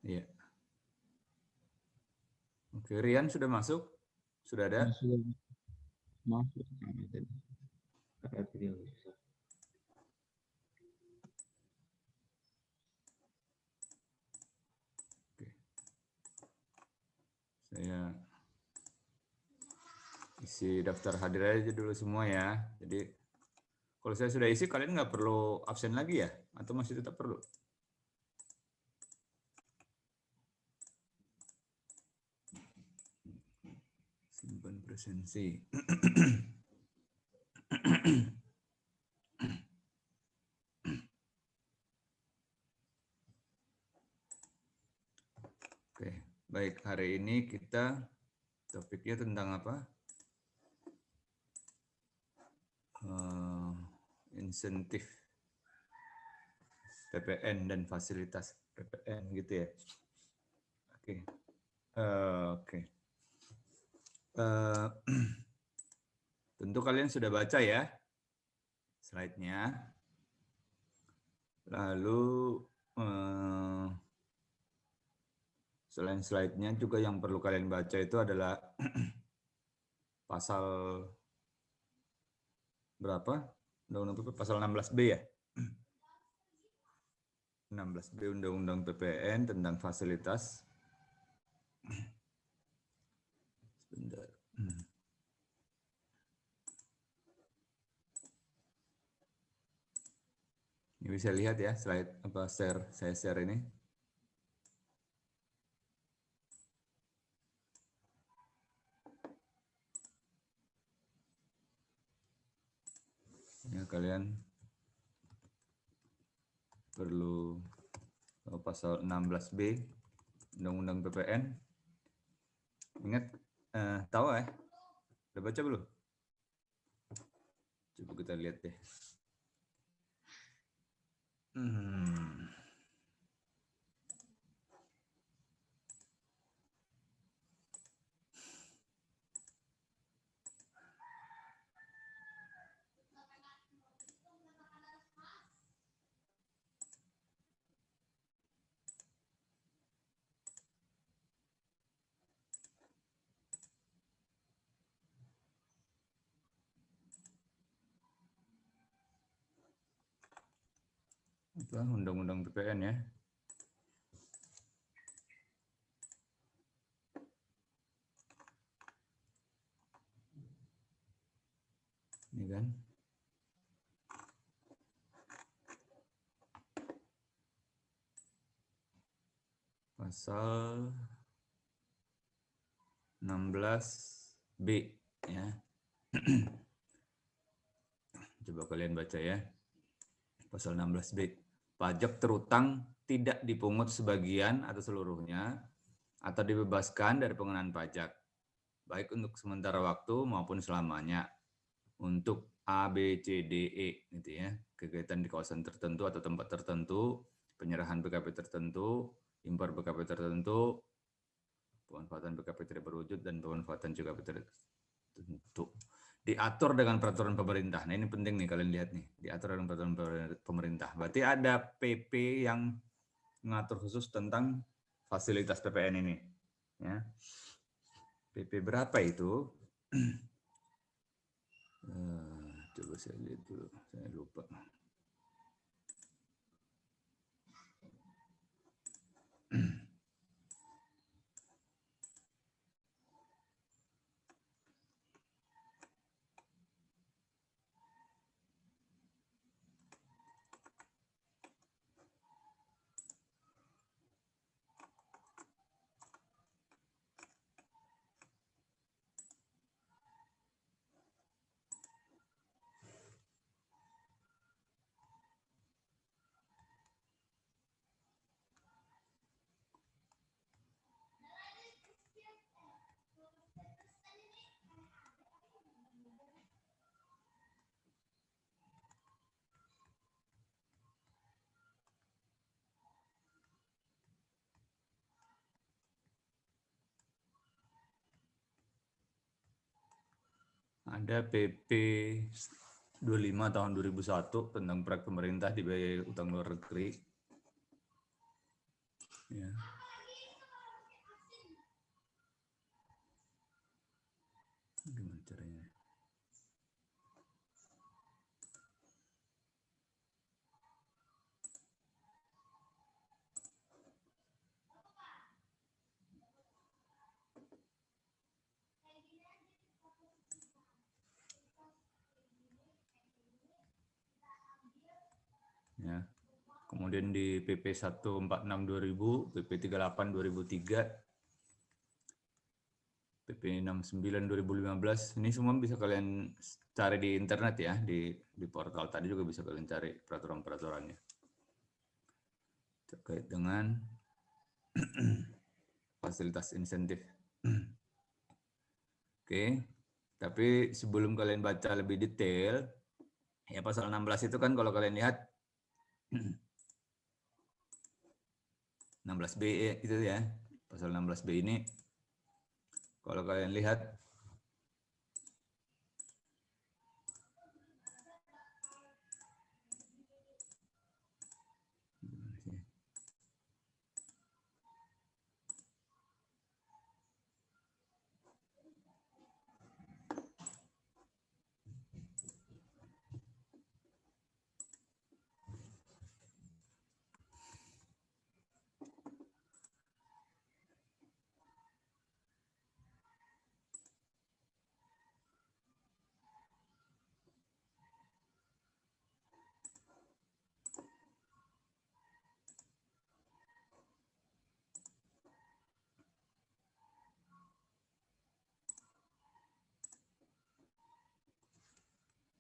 Iya. Oke, Rian sudah masuk? Sudah ada? Sudah masuk kami tadi. Karena video susah. Oke. Saya isi daftar hadir aja dulu semua ya. Jadi kalau saya sudah isi, kalian nggak perlu absen lagi ya? Atau masih tetap perlu? Simpan presensi. Oke, baik. Hari ini kita topiknya tentang apa? Insentif PPN dan fasilitas PPN gitu ya. Oke. Oke. Tentu kalian sudah baca ya slide-nya. Lalu selain slide-nya juga yang perlu kalian baca itu adalah pasal berapa? Undang-Undang pasal 16B ya. 16B Undang-Undang PPN tentang fasilitas. Sebentar. Ini bisa lihat ya slide apa saya share ini. Ya, kalian perlu pasal 16B Undang-Undang PPN. Ingat, tahu ya? Udah baca belum? Coba kita lihat deh. Undang-Undang PPN ya. Ini kan. Pasal 16B ya. Coba kalian baca ya. Pasal 16B. Pajak terutang tidak dipungut sebagian atau seluruhnya atau dibebaskan dari pengenaan pajak, baik untuk sementara waktu maupun selamanya, untuk A, B, C, D, E, gitu ya, kegiatan di kawasan tertentu atau tempat tertentu, penyerahan BKP tertentu, impor BKP tertentu, pemanfaatan BKP tidak berwujud, dan pemanfaatan juga tertentu. Diatur dengan peraturan pemerintah. Nah ini penting nih kalian lihat nih, diatur dengan peraturan pemerintah. Berarti ada PP yang mengatur khusus tentang fasilitas PPN ini. Ya. PP berapa itu? Coba saya lihat dulu, saya lupa. Ada PP 25 tahun 2001 tentang proyek pemerintah dibiayai utang luar negeri. Ya. kemudian di PP 146 2000, PP 38 2003, PP 69 2015. Ini semua bisa kalian cari di internet ya, di portal tadi juga bisa kalian cari peraturan-peraturannya terkait dengan fasilitas insentif. Oke, tapi sebelum kalian baca lebih detail, ya pasal 16 itu kan kalau kalian lihat 16B itu ya, pasal 16B ini kalau kalian lihat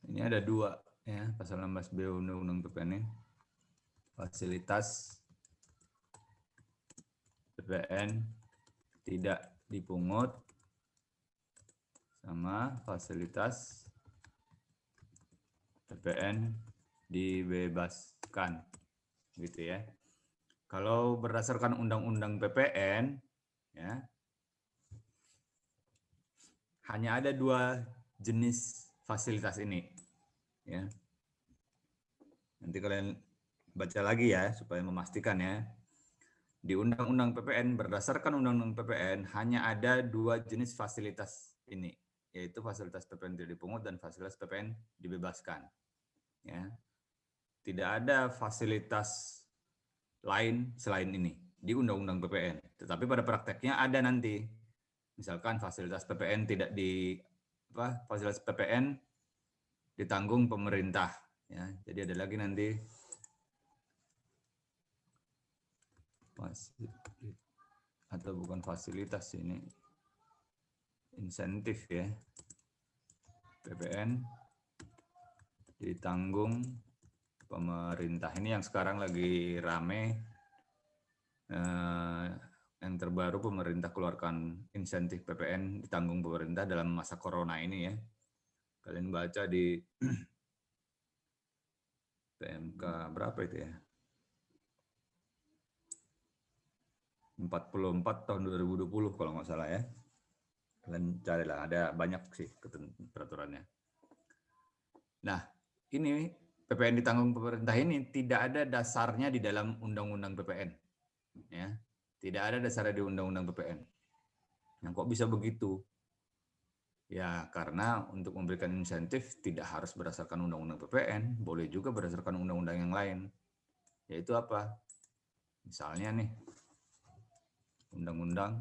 ini ada dua ya, pasal 16B Undang-Undang PPN ini. Fasilitas PPN tidak dipungut sama fasilitas PPN dibebaskan, gitu ya. Kalau berdasarkan Undang-Undang PPN, ya, hanya ada dua jenis fasilitas ini, ya. Nanti kalian baca lagi ya supaya memastikan ya. Di Undang-Undang PPN, berdasarkan Undang-Undang PPN hanya ada dua jenis fasilitas ini, yaitu fasilitas PPN tidak dipungut dan fasilitas PPN dibebaskan. Ya, tidak ada fasilitas lain selain ini di Undang-Undang PPN. Tetapi pada prakteknya ada nanti, misalkan fasilitas PPN tidak fasilitas PPN ditanggung pemerintah. Ya, jadi ada lagi nanti atau bukan fasilitas ini, insentif ya, PPN ditanggung pemerintah. Ini yang sekarang lagi rame, yang terbaru pemerintah keluarkan insentif PPN ditanggung pemerintah dalam masa corona ini ya. Kalian baca di PMK berapa itu ya? 44 tahun 2020 kalau nggak salah ya. Kalian carilah, ada banyak sih peraturannya. Nah, ini PPN ditanggung pemerintah ini tidak ada dasarnya di dalam Undang-Undang PPN. Ya, tidak ada dasarnya di Undang-Undang PPN. Yang kok bisa begitu? Ya, karena untuk memberikan insentif tidak harus berdasarkan Undang-Undang PPN, boleh juga berdasarkan undang-undang yang lain. Yaitu apa? Misalnya nih, Undang-Undang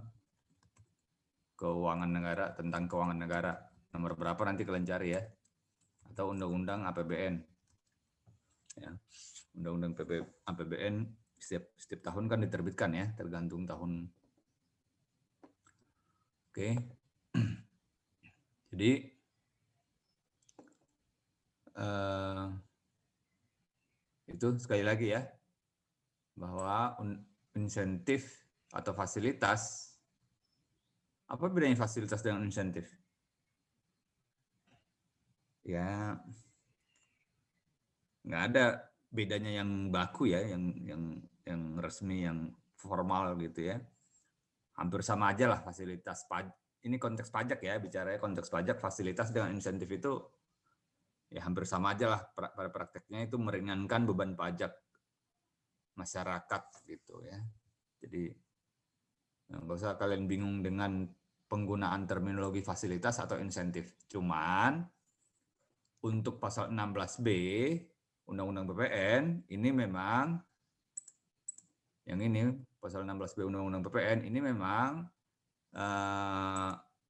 Keuangan Negara, tentang keuangan negara. Nomor berapa nanti kalian cari ya. Atau Undang-Undang APBN. Ya, Undang-Undang APBN setiap tahun kan diterbitkan ya, tergantung tahun. Oke. Jadi itu sekali lagi ya, bahwa insentif atau fasilitas, apa bedanya fasilitas dengan insentif? Ya, nggak ada bedanya yang baku ya, yang resmi, yang formal gitu ya. Hampir sama aja lah fasilitas pajak. Ini konteks pajak ya, bicaranya konteks pajak, fasilitas dengan insentif itu ya hampir sama aja lah. Pada prakteknya itu meringankan beban pajak masyarakat gitu ya. Jadi nggak usah kalian bingung dengan penggunaan terminologi fasilitas atau insentif. Cuman untuk pasal 16B Undang-Undang PPN ini memang yang ini pasal 16B Undang-Undang PPN ini memang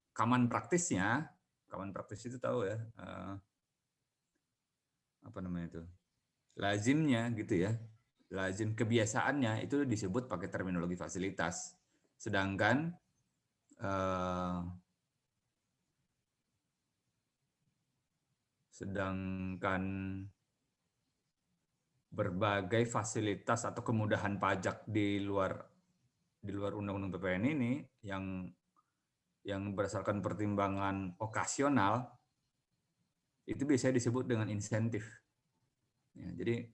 kaman praktisnya, kaman praktis itu tahu ya, apa namanya itu, lazimnya gitu ya, lazim kebiasaannya itu disebut pakai terminologi fasilitas. Sedangkan berbagai fasilitas atau kemudahan pajak di luar Undang-Undang PPN ini yang berdasarkan pertimbangan okasional itu biasanya disebut dengan insentif. Ya, jadi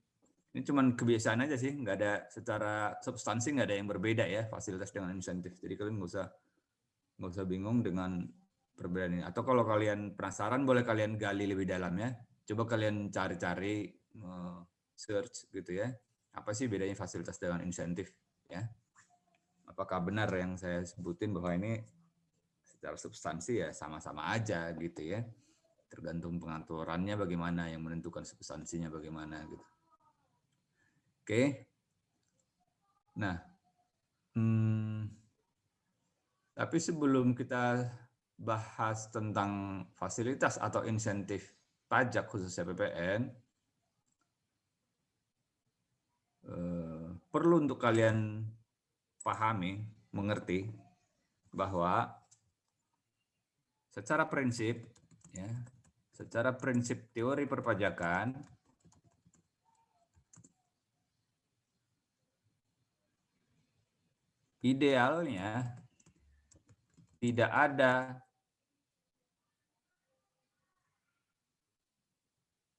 ini cuman kebiasaan aja sih, nggak ada secara substansi nggak ada yang berbeda ya fasilitas dengan insentif. Jadi kalian nggak usah bingung dengan perbedaan ini. Atau kalau kalian penasaran boleh kalian gali lebih dalam ya. Coba kalian cari-cari search gitu ya. Apa sih bedanya fasilitas dengan insentif ya? Apakah benar yang saya sebutin bahwa ini secara substansi ya sama-sama aja gitu ya. Tergantung pengaturannya bagaimana, yang menentukan substansinya bagaimana gitu. Oke. Nah, tapi sebelum kita bahas tentang fasilitas atau insentif pajak khususnya PPN, perlu untuk kalian pahami, mengerti bahwa secara prinsip teori perpajakan idealnya tidak ada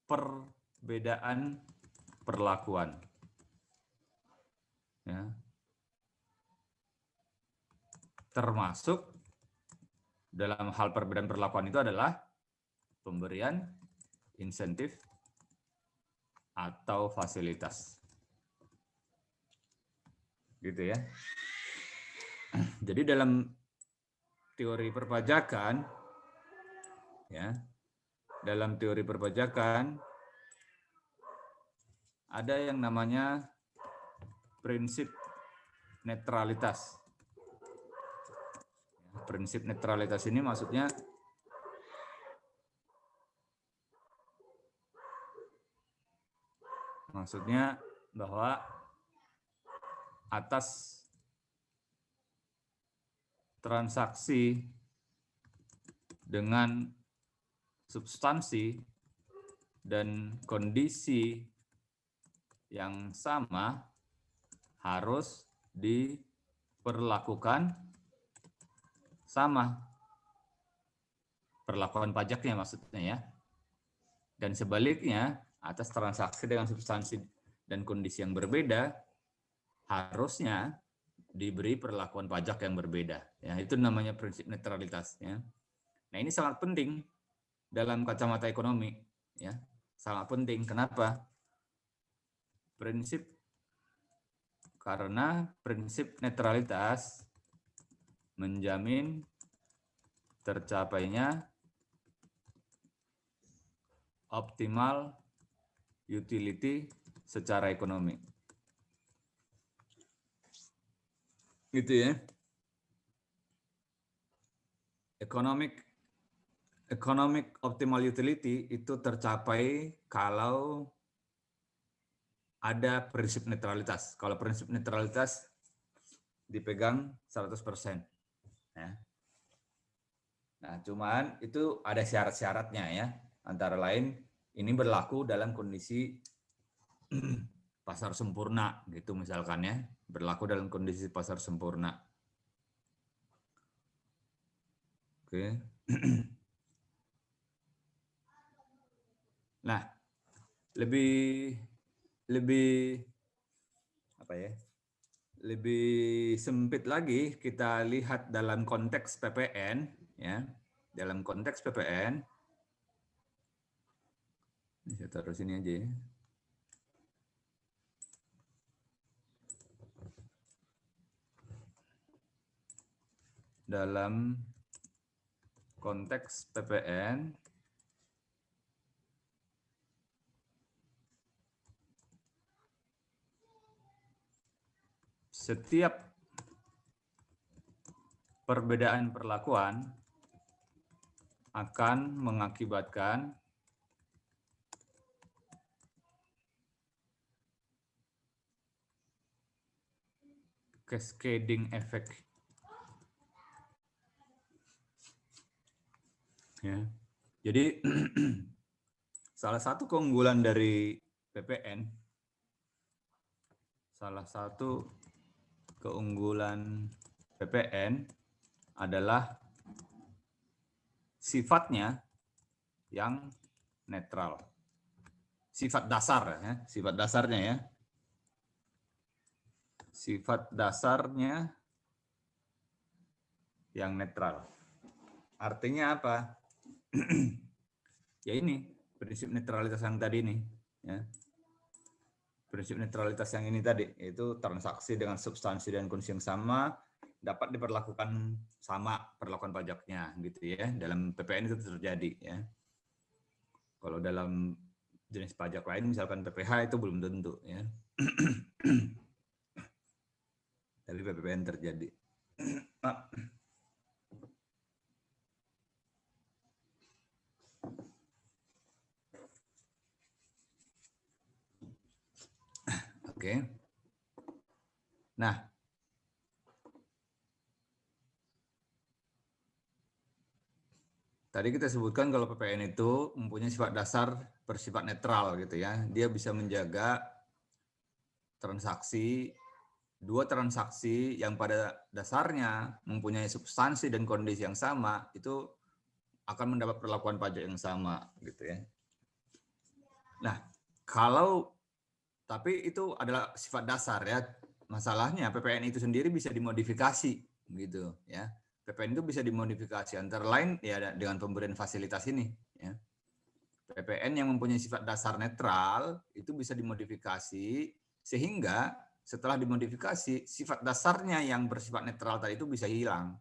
perbedaan perlakuan. Ya. Termasuk dalam hal perbedaan perlakuan itu adalah pemberian insentif atau fasilitas. Gitu ya. Jadi dalam teori perpajakan ya, dalam teori perpajakan ada yang namanya prinsip netralitas. Prinsip netralitas ini maksudnya bahwa atas transaksi dengan substansi dan kondisi yang sama harus diperlakukan sama. Perlakuan pajaknya maksudnya ya. Dan sebaliknya, atas transaksi dengan substansi dan kondisi yang berbeda, harusnya diberi perlakuan pajak yang berbeda. Ya, itu namanya prinsip netralitas. Ya. Nah, ini sangat penting dalam kacamata ekonomi. Ya, sangat penting. Kenapa? Karena prinsip netralitas menjamin tercapainya optimal utility secara ekonomi. Gitu ya. Economic optimal utility itu tercapai kalau ada prinsip netralitas. Kalau prinsip netralitas dipegang 100%. Ya. Nah, cuman itu ada syarat-syaratnya ya. Antara lain ini berlaku dalam kondisi pasar sempurna gitu misalkan ya. Berlaku dalam kondisi pasar sempurna. Oke. Nah, lebih apa ya? Lebih sempit lagi kita lihat dalam konteks PPN ya. Dalam konteks PPN ini saya taruh sini aja ya. Dalam konteks PPN setiap perbedaan perlakuan akan mengakibatkan . cascading effect. Ya. Jadi salah satu keunggulan dari PPN, adalah sifatnya yang netral. Sifat dasar ya, sifat dasarnya ya. Sifat dasarnya yang netral. Artinya apa? Ya ini prinsip netralitas yang tadi ini ya. Prinsip netralitas yang ini tadi, yaitu transaksi dengan substansi dan kondisi yang sama dapat diperlakukan sama perlakuan pajaknya gitu ya. Dalam PPN itu terjadi ya. Kalau dalam jenis pajak lain misalkan PPH itu belum tentu ya. Tapi PPN terjadi. Oke. Nah, tadi kita sebutkan kalau PPN itu mempunyai sifat dasar bersifat netral gitu ya. Dia bisa menjaga dua transaksi yang pada dasarnya mempunyai substansi dan kondisi yang sama itu akan mendapat perlakuan pajak yang sama gitu ya. Nah, tapi itu adalah sifat dasar ya. Masalahnya PPN itu sendiri bisa dimodifikasi gitu ya. PPN itu bisa dimodifikasi antara lain ya dengan pemberian fasilitas ini ya. PPN yang mempunyai sifat dasar netral itu bisa dimodifikasi sehingga setelah dimodifikasi sifat dasarnya yang bersifat netral tadi itu bisa hilang.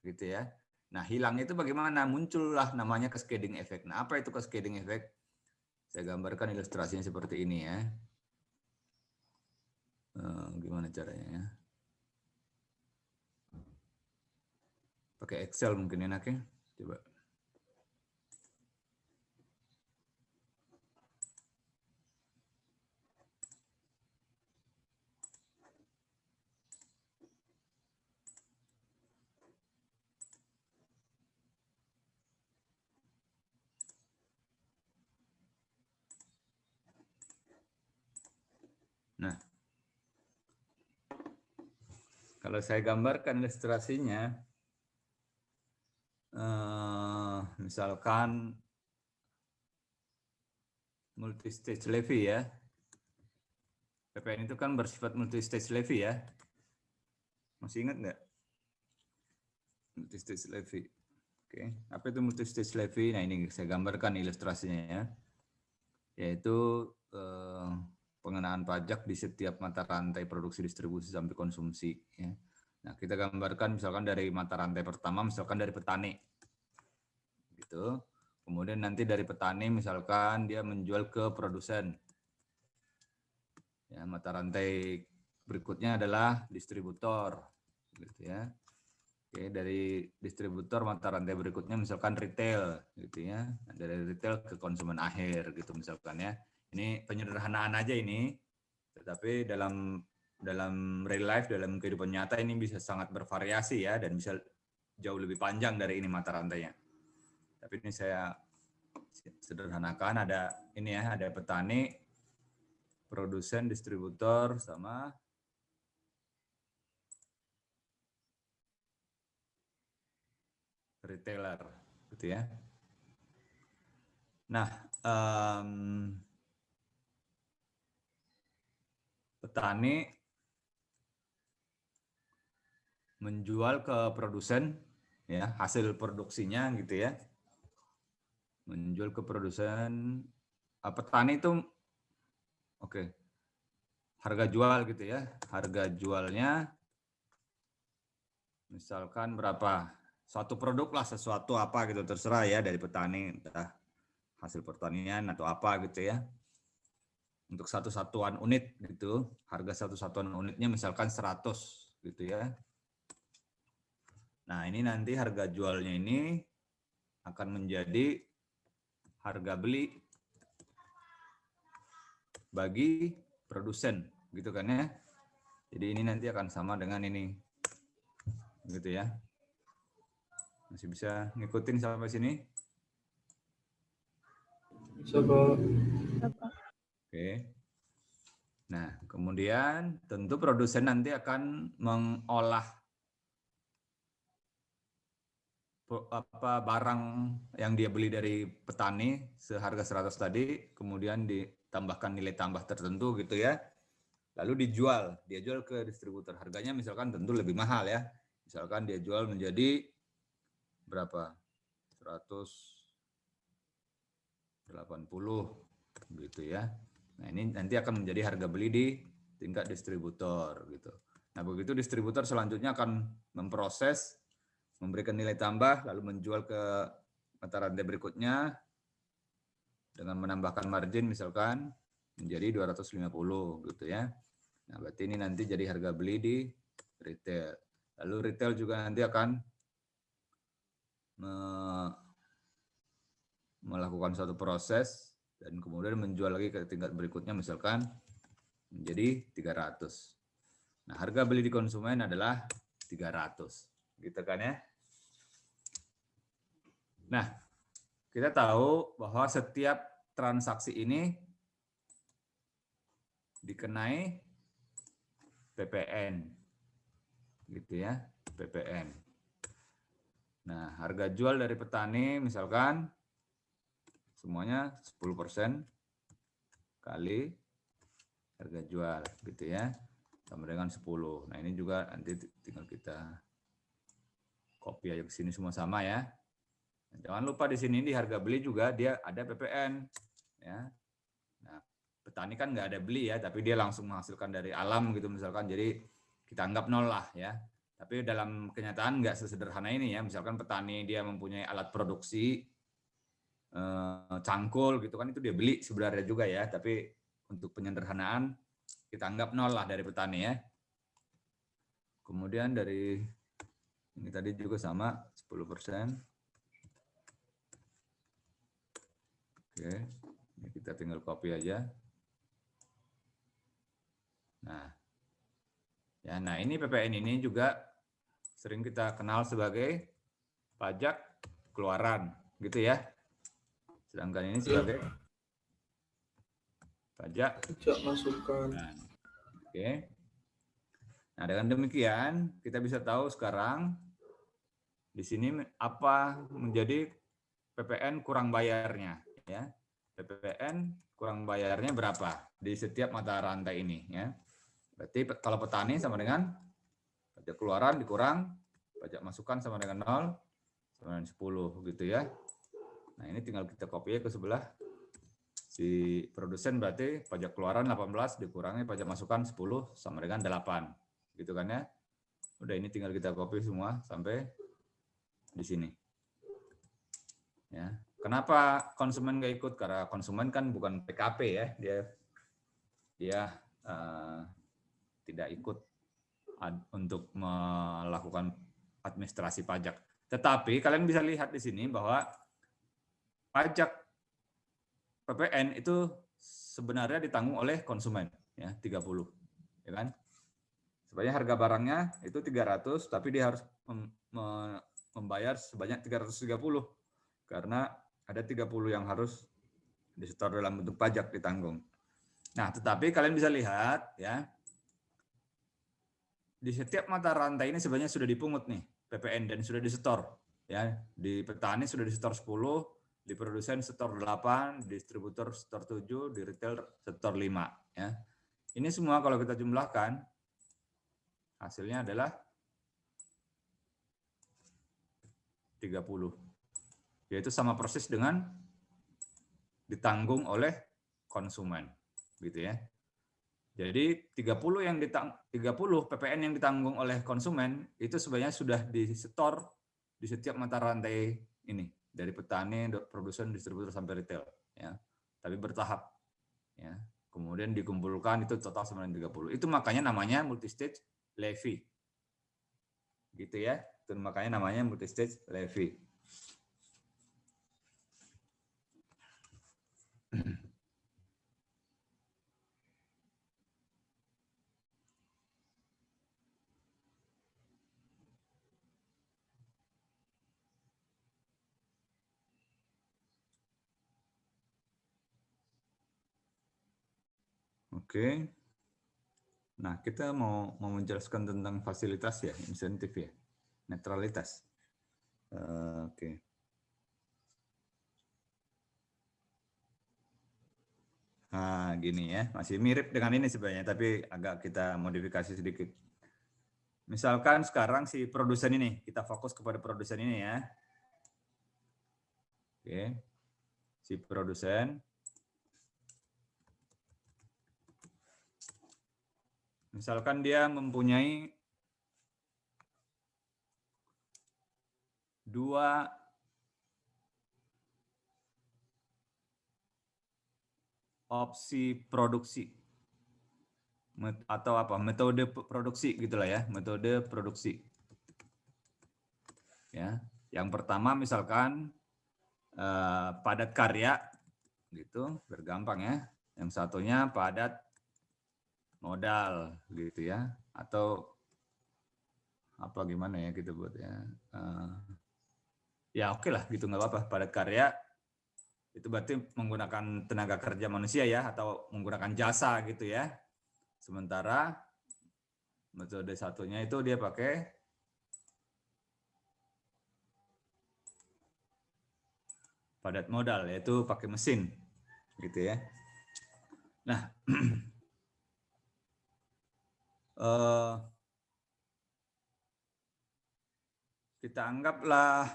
Gitu ya. Nah, hilang itu bagaimana? Muncullah namanya cascading effect. Nah, apa itu cascading effect? Saya gambarkan ilustrasinya seperti ini ya. Gimana caranya ya? Pakai Excel mungkin enaknya. Coba. Nah, kalau saya gambarkan ilustrasinya, misalkan multi-stage levy ya. PPN itu kan bersifat multi-stage levy ya. Masih ingat nggak? Multi-stage levy. Oke, apa itu multi-stage levy? Nah, ini saya gambarkan ilustrasinya ya. Yaitu pengenaan pajak di setiap mata rantai produksi, distribusi sampai konsumsi ya. Nah, kita gambarkan misalkan dari mata rantai pertama, misalkan dari petani. Gitu. Kemudian nanti dari petani misalkan dia menjual ke produsen. Ya, mata rantai berikutnya adalah distributor gitu ya. Oke, dari distributor mata rantai berikutnya misalkan retail gitu ya. Dari retail ke konsumen akhir gitu misalkan ya. Ini penyederhanaan aja ini. Tetapi dalam real life, dalam kehidupan nyata ini bisa sangat bervariasi ya dan bisa jauh lebih panjang dari ini mata rantainya. Tapi ini saya sederhanakan, ada ini ya, ada petani, produsen, distributor sama retailer gitu ya. Nah, petani menjual ke produsen ya hasil produksinya gitu ya. Menjual ke produsen, petani itu oke. Harga jual gitu ya. Harga jualnya misalkan berapa? Suatu produk lah, sesuatu apa gitu terserah ya dari petani, entah hasil pertanian atau apa gitu ya. Untuk satu satuan unit gitu, harga satu satuan unitnya misalkan 100 gitu ya. Nah, ini nanti harga jualnya ini akan menjadi harga beli bagi produsen gitu kan ya. Jadi ini nanti akan sama dengan ini. Gitu ya. Masih bisa ngikutin sampai sini? Bisa, Pak. Oke. Nah, kemudian tentu produsen nanti akan mengolah barang yang dia beli dari petani seharga 100 tadi, kemudian ditambahkan nilai tambah tertentu gitu ya. Lalu dia jual ke distributor. Harganya misalkan tentu lebih mahal ya. Misalkan dia jual menjadi berapa? 180 gitu ya. Nah, ini nanti akan menjadi harga beli di tingkat distributor gitu. Nah, begitu distributor selanjutnya akan memproses, memberikan nilai tambah, lalu menjual ke mata rantai berikutnya dengan menambahkan margin misalkan menjadi 250 gitu ya. Nah, berarti ini nanti jadi harga beli di retail. Lalu retail juga nanti akan melakukan suatu proses dan kemudian menjual lagi ke tingkat berikutnya misalkan menjadi 300. Nah, harga beli di konsumen adalah 300. Gitu kan ya? Nah, kita tahu bahwa setiap transaksi ini dikenai PPN. Gitu ya, PPN. Nah, harga jual dari petani misalkan semuanya 10% kali harga jual gitu ya. Sama dengan 10. Nah, ini juga nanti tinggal kita copy aja ke sini semua sama ya. Nah, jangan lupa di sini di harga beli juga dia ada PPN ya. Nah, petani kan nggak ada beli ya, tapi dia langsung menghasilkan dari alam gitu misalkan. Jadi kita anggap nol lah ya. Tapi dalam kenyataan nggak sesederhana ini ya. Misalkan petani dia mempunyai alat produksi cangkul gitu kan, itu dia beli sebenarnya juga ya. Tapi untuk penyederhanaan kita anggap nol lah dari petani ya. Kemudian dari ini tadi juga sama 10%. Oke, ini kita tinggal copy aja. Nah ini PPN ini juga sering kita kenal sebagai pajak keluaran, gitu ya. Sedangkan ini sebagai pajak masukan. Oke. Nah, dengan demikian kita bisa tahu sekarang di sini apa menjadi PPN kurang bayarnya, ya. PPN kurang bayarnya berapa di setiap mata rantai ini, ya. Berarti kalau petani sama dengan pajak keluaran dikurang pajak masukan sama dengan 0 sama dengan 10 gitu ya. Nah, ini tinggal kita copy ke sebelah. Si produsen berarti pajak keluaran 18 dikurangi pajak masukan 10 sama dengan 8. Gitu kan ya. Udah, ini tinggal kita copy semua sampai di sini. Ya. Kenapa konsumen nggak ikut? Karena konsumen kan bukan PKP ya, dia tidak ikut untuk melakukan administrasi pajak. Tetapi kalian bisa lihat di sini bahwa pajak PPN itu sebenarnya ditanggung oleh konsumen ya 30, ya kan? Sebenarnya harga barangnya itu 300, tapi dia harus membayar sebanyak 330 karena ada 30 yang harus disetor dalam bentuk pajak ditanggung. Nah, tetapi kalian bisa lihat ya, di setiap mata rantai ini sebenarnya sudah dipungut nih PPN dan sudah disetor ya. Di petani sudah disetor 10, di produsen setor 8, distributor setor 7, di retail setor 5 ya. Ini semua kalau kita jumlahkan hasilnya adalah 30. Yaitu sama persis dengan ditanggung oleh konsumen gitu ya. Jadi 30 PPN yang ditanggung oleh konsumen itu sebenarnya sudah disetor di setiap mata rantai ini, dari petani, produsen, distributor sampai retail ya. Tapi bertahap ya. Kemudian dikumpulkan itu total 930. Itu makanya namanya multi-stage levy. Gitu ya. Itu makanya namanya multi-stage levy. Oke. Nah, kita mau menjelaskan tentang fasilitas ya, insentif ya, netralitas. Oke. Nah, gini ya, masih mirip dengan ini sebenarnya, tapi agak kita modifikasi sedikit. Misalkan sekarang si produsen ini, kita fokus kepada produsen ini ya. Oke. Si produsen. Misalkan dia mempunyai 2 opsi produksi atau apa metode produksi gitulah ya, metode produksi ya. Yang pertama misalkan padat karya gitu, bergampang ya. Yang satunya padat modal gitu ya, atau apa gimana ya gitu buat ya. Ya oke lah gitu, nggak apa-apa. Padat karya itu berarti menggunakan tenaga kerja manusia ya, atau menggunakan jasa gitu ya. Sementara metode satunya itu dia pakai padat modal, yaitu pakai mesin gitu ya. Nah, kita anggaplah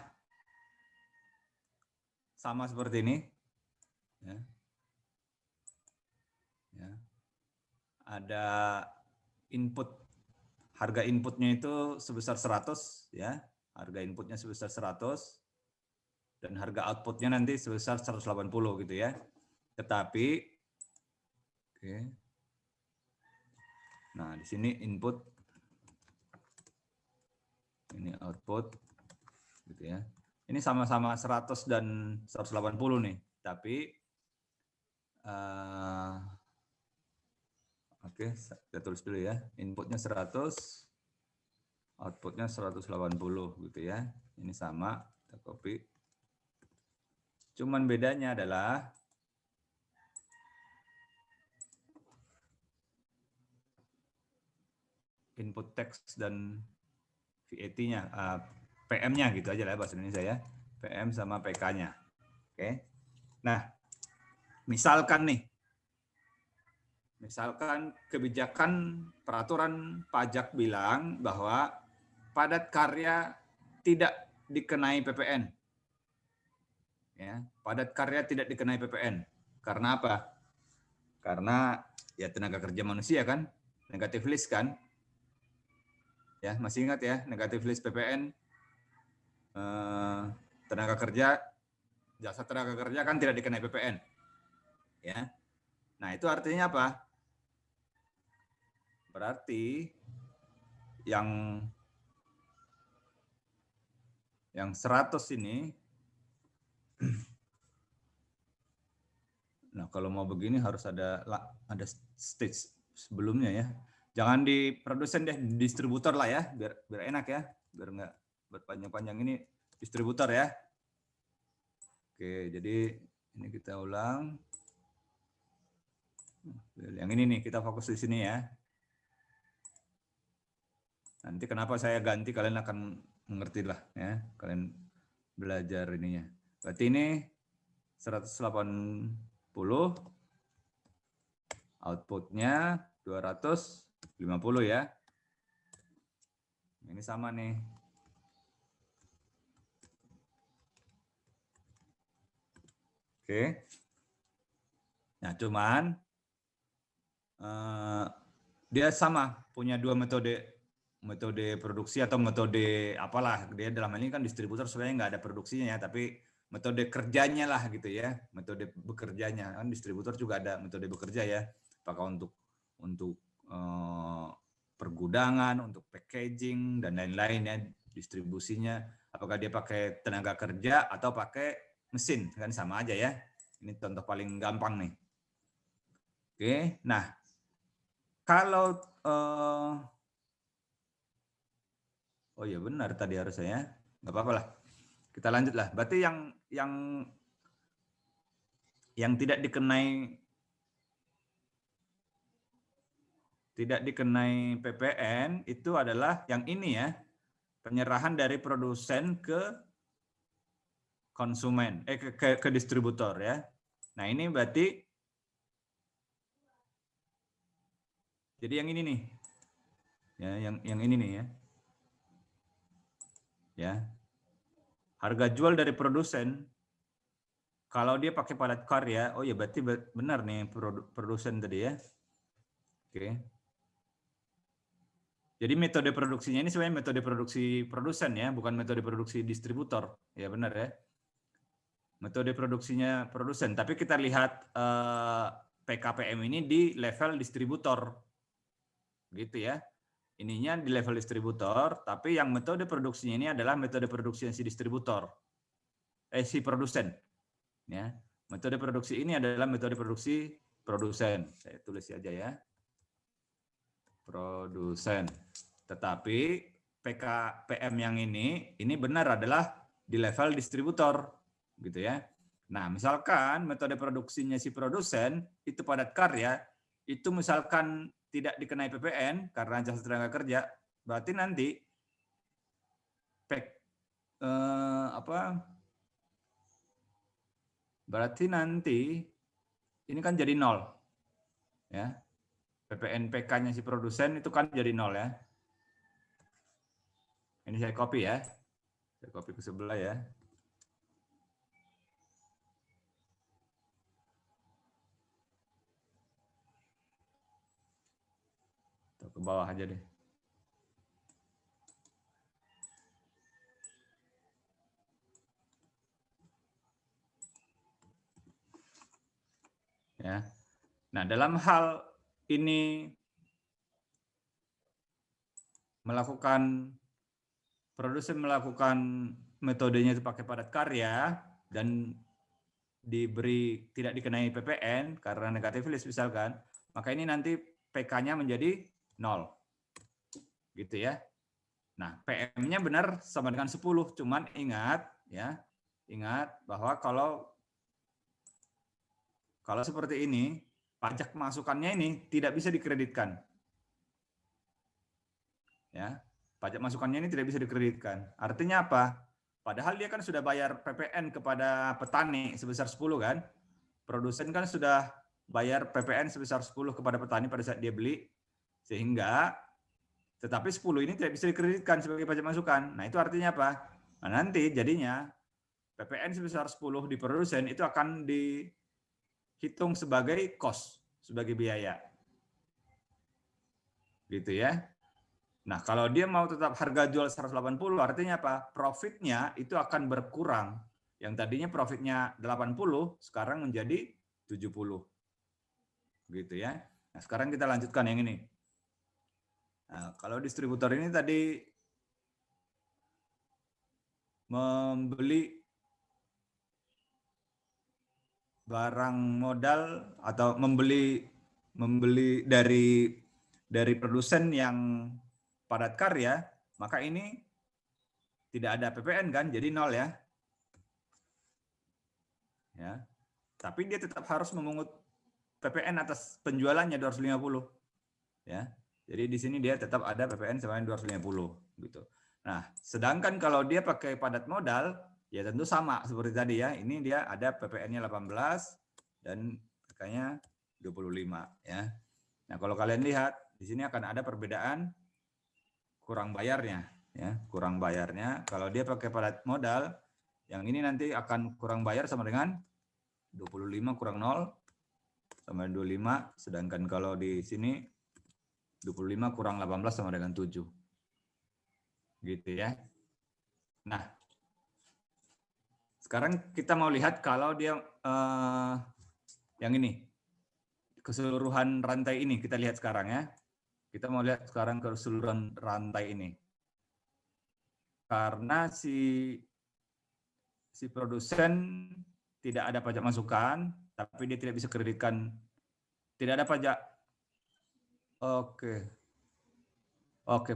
sama seperti ini ya. Ya. Ada input, harga inputnya itu sebesar 100 ya, harga inputnya sebesar 100 dan harga outputnya nanti sebesar 180 gitu ya. Tetapi oke. Nah, di sini input, ini output gitu ya. Ini sama-sama 100 dan 180 nih, tapi oke, kita tulis dulu ya. Inputnya 100, outputnya 180 gitu ya. Ini sama, kita copy. Cuman bedanya adalah input teks dan VAT-nya, PM-nya gitu aja lah bahasa Indonesia ya. PM sama PK-nya. Oke. Nah, misalkan kebijakan peraturan pajak bilang bahwa padat karya tidak dikenai PPN. Ya, padat karya tidak dikenai PPN. Karena apa? Karena ya tenaga kerja manusia kan, negatif list kan. Ya, masih ingat ya, negatif list PPN, tenaga kerja, jasa tenaga kerja kan tidak dikenai PPN. Ya. Nah, itu artinya apa? Berarti yang 100 ini, nah kalau mau begini harus ada stage sebelumnya ya. Jangan di produsen deh, distributor lah ya, biar enak ya, biar nggak berpanjang-panjang. Ini distributor ya. Oke, jadi ini kita ulang. Yang ini nih, kita fokus di sini ya. Nanti kenapa saya ganti, kalian akan mengerti lah ya, kalian belajar ininya. Berarti ini 180, outputnya 250 ya. Ini sama nih. Oke. Nah, cuman dia sama, punya 2 metode produksi atau metode apalah. Dia dalam hal ini kan distributor sebenarnya nggak ada produksinya ya, tapi metode kerjanya lah gitu ya, metode bekerjanya. Kan distributor juga ada metode bekerja ya, apakah untuk pergudangan, untuk packaging dan lain-lain ya, distribusinya. Apakah dia pakai tenaga kerja atau pakai mesin, kan sama aja ya. Ini contoh paling gampang nih. Oke, nah kalau oh iya benar tadi harusnya ya, nggak apa-apa lah. Kita lanjut lah. Berarti yang tidak dikenai tidak dikenai PPN itu adalah yang ini ya, penyerahan dari produsen ke konsumen, ke distributor ya. Nah ini berarti, jadi yang ini nih, ya, yang ini nih ya, ya, harga jual dari produsen, kalau dia pakai padat karya, oh ya berarti benar nih produsen tadi ya. Oke. Jadi metode produksinya ini sebenarnya metode produksi produsen ya, bukan metode produksi distributor. Ya benar ya. Metode produksinya produsen, tapi kita lihat PKPM ini di level distributor. Gitu ya. Ininya di level distributor, tapi yang metode produksinya ini adalah metode produksi si distributor. Si produsen. Ya. Metode produksi ini adalah metode produksi produsen. Saya tulis aja ya. Produsen. Tetapi PKPM yang ini benar adalah di level distributor, gitu ya. Nah, misalkan metode produksinya si produsen itu padat karya, itu misalkan tidak dikenai PPN karena jasa tenaga kerja, berarti nanti berarti nanti ini kan jadi 0, ya. PPN PK-nya si produsen itu kan jadi 0 ya. Ini saya copy ya. Saya copy ke sebelah ya. Atau ke bawah aja deh. Ya. Nah, dalam hal ini produsen melakukan metodenya itu pakai padat karya dan diberi tidak dikenai PPN karena negatif list misalkan, maka ini nanti PK-nya menjadi 0. Gitu ya. Nah, PM-nya benar sama dengan 10, cuman ingat bahwa kalau seperti ini, pajak masukannya ini tidak bisa dikreditkan. Ya, pajak masukannya ini tidak bisa dikreditkan. Artinya apa? Padahal dia kan sudah bayar PPN kepada petani sebesar 10 kan? Produsen kan sudah bayar PPN sebesar 10 kepada petani pada saat dia beli, sehingga tetapi 10 ini tidak bisa dikreditkan sebagai pajak masukan. Nah, itu artinya apa? Nah, nanti jadinya PPN sebesar 10 di produsen itu akan dihitung sebagai cost, sebagai biaya. Gitu ya. Nah, kalau dia mau tetap harga jual 180, artinya apa? Profitnya itu akan berkurang. Yang tadinya profitnya 80, sekarang menjadi 70. Gitu ya. Nah, sekarang kita lanjutkan yang ini. Nah, kalau distributor ini tadi membeli barang modal atau membeli dari produsen yang padat karya, maka ini tidak ada PPN kan, jadi 0 ya. Ya. Tapi dia tetap harus memungut PPN atas penjualannya 250. Ya. Jadi di sini dia tetap ada PPN sama 250 gitu. Nah, sedangkan kalau dia pakai padat modal, ya tentu sama seperti tadi ya. Ini dia ada PPN-nya 18 dan PK-nya 25 ya. Nah, kalau kalian lihat di sini akan ada perbedaan kurang bayarnya ya. Kurang bayarnya kalau dia pakai padat modal, yang ini nanti akan kurang bayar sama dengan 25 kurang 0 sama 25, sedangkan kalau di sini 25 kurang 18 sama dengan 7. Gitu ya. Nah, sekarang kita mau lihat kalau dia yang ini, keseluruhan rantai ini kita lihat sekarang ya. Kita mau lihat sekarang keseluruhan rantai ini. Karena si produsen tidak ada pajak masukan, tapi dia tidak bisa kreditkan, tidak ada pajak. Oke,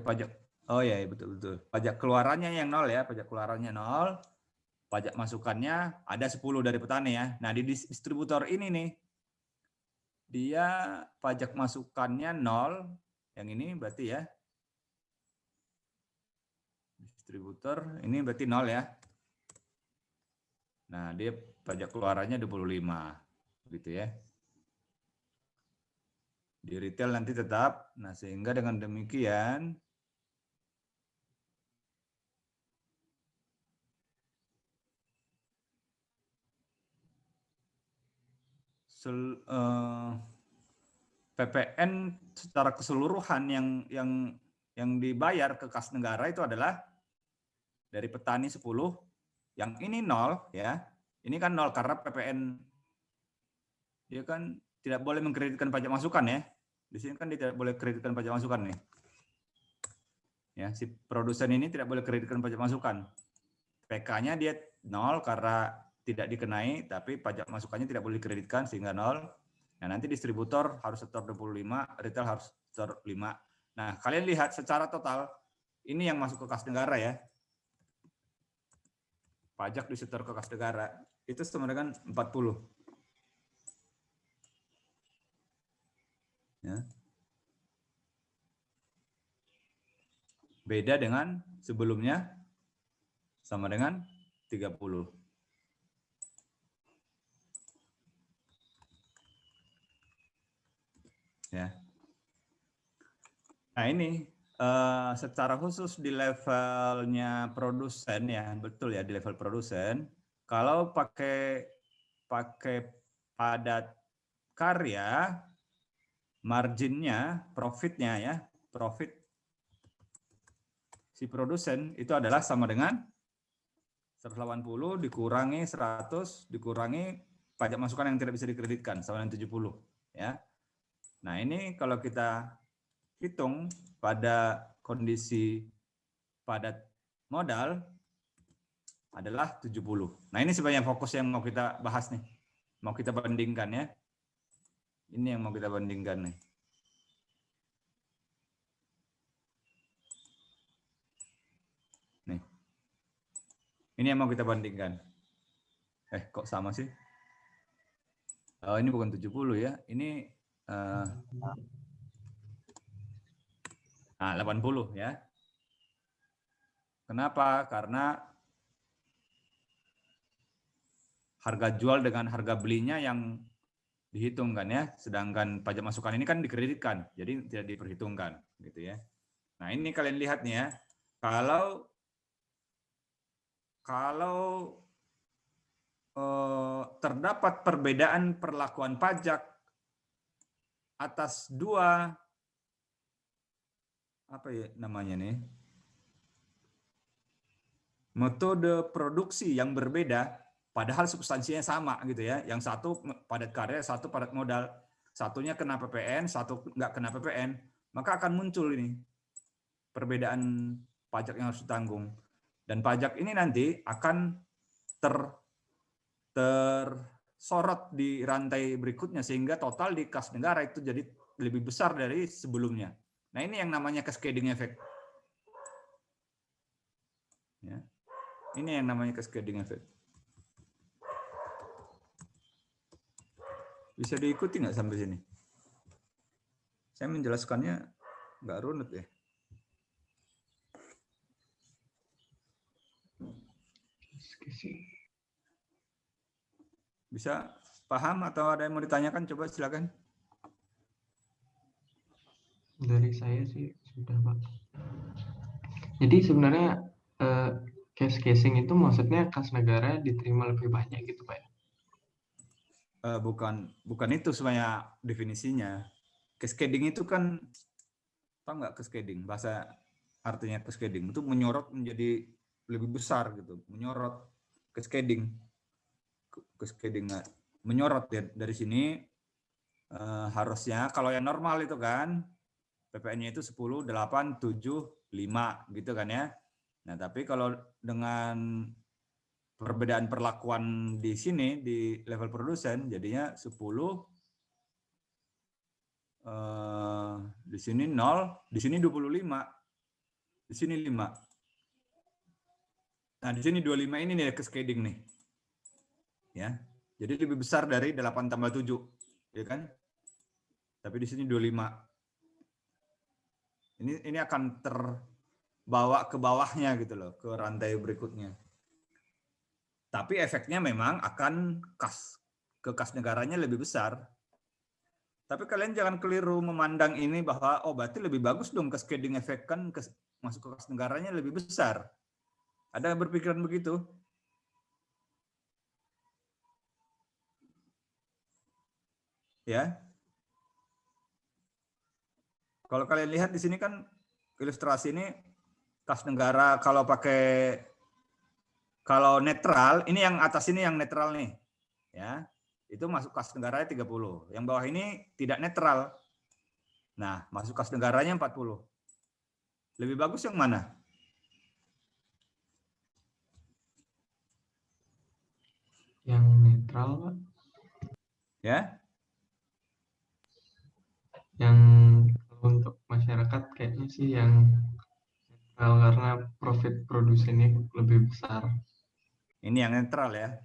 pajak. Oh ya, betul. Pajak keluarannya yang 0 ya, pajak keluarannya 0. Pajak masukannya ada 10 dari petani ya. Nah, di distributor ini nih, dia pajak masukannya 0, Yang ini berarti ya. Distributor ini berarti 0 ya. Nah, dia pajak keluarannya 25 gitu ya. Di retail nanti tetap. Nah, sehingga dengan demikian PPN secara keseluruhan yang dibayar ke kas negara itu adalah dari petani 10, yang ini 0 ya. Ini kan 0 karena PPN dia kan tidak boleh mengkreditkan pajak masukan ya. Di sini kan dia tidak boleh kreditkan pajak masukan nih. Ya, si produsen ini tidak boleh kreditkan pajak masukan. PK-nya dia 0 karena tidak dikenai, tapi pajak masukannya tidak boleh dikreditkan sehingga 0. Nah, nanti distributor harus setor 25, retail harus setor 5. Nah, kalian lihat secara total, ini yang masuk ke kas negara ya. Pajak disetor ke kas negara, itu sama dengan 40. Ya. Beda dengan sebelumnya, sama dengan 30. Ya. Nah ini secara khusus di levelnya produsen ya, betul ya di level produsen. Kalau pakai padat karya, marginnya, profitnya ya, profit si produsen itu adalah sama dengan 180 dikurangi 100 dikurangi pajak masukan yang tidak bisa dikreditkan sama dengan 70 ya. Nah, ini kalau kita hitung pada kondisi padat modal adalah 70. Nah, ini sebenarnya fokus yang mau kita bahas nih. Mau kita bandingkan ya. Ini yang mau kita bandingkan nih. Nih. Ini yang mau kita bandingkan. Kok sama sih? Oh, ini bukan 70 ya. Ini 80 ya. Kenapa? Karena harga jual dengan harga belinya yang dihitungkan ya, sedangkan pajak masukan ini kan dikreditkan, jadi tidak diperhitungkan gitu ya. Nah, ini kalian lihat nih ya. Kalau terdapat perbedaan perlakuan pajak atas dua metode produksi yang berbeda, padahal substansinya sama gitu ya. Yang satu padat karya, satu padat modal, satunya kena PPN, satu nggak kena PPN, maka akan muncul ini perbedaan pajak yang harus ditanggung. Dan pajak ini nanti akan tersorot di rantai berikutnya sehingga total di kas negara itu jadi lebih besar dari sebelumnya. Nah, ini yang namanya cascading effect. Ya. Ini yang namanya cascading effect. Bisa diikuti nggak sampai sini? Saya menjelaskannya nggak runut ya. Bisa paham atau ada yang mau ditanyakan? Coba silakan. Dari saya sih sudah, Pak. Jadi sebenarnya cash casing itu maksudnya kas negara diterima lebih banyak gitu, Pak ya? Bukan itu sebenarnya definisinya. Cascading itu kan, tahu nggak cascading? Bahasa artinya cascading itu menyorot menjadi lebih besar gitu, menyorot cascading, menyorot ya dari sini. Harusnya kalau yang normal itu kan PPN-nya itu 10, 8, 7, 5 gitu kan ya. Nah, tapi kalau dengan perbedaan perlakuan di sini di level produsen jadinya 10, di sini 0, di sini 25, di sini 5. Nah, di sini 25 ini nih cascading nih. Ya. Jadi lebih besar dari 8 tambah 7, ya kan? Tapi di sini 25. Ini akan terbawa ke bawahnya gitu loh, ke rantai berikutnya. Tapi efeknya memang akan ke kas negaranya lebih besar. Tapi kalian jangan keliru memandang ini bahwa oh berarti lebih bagus dong cascading effect kan masuk ke kas negaranya lebih besar. Ada yang berpikiran begitu? Ya. Kalau kalian lihat di sini kan ilustrasi ini kas negara kalau netral, ini yang atas ini yang netral nih. Ya. Itu masuk kas negaranya 30. Yang bawah ini tidak netral. Nah, masuk kas negaranya 40. Lebih bagus yang mana? Yang netral, Pak. Ya. Yang untuk masyarakat kayaknya sih yang netral karena profit produsennya lebih besar. Ini yang netral ya.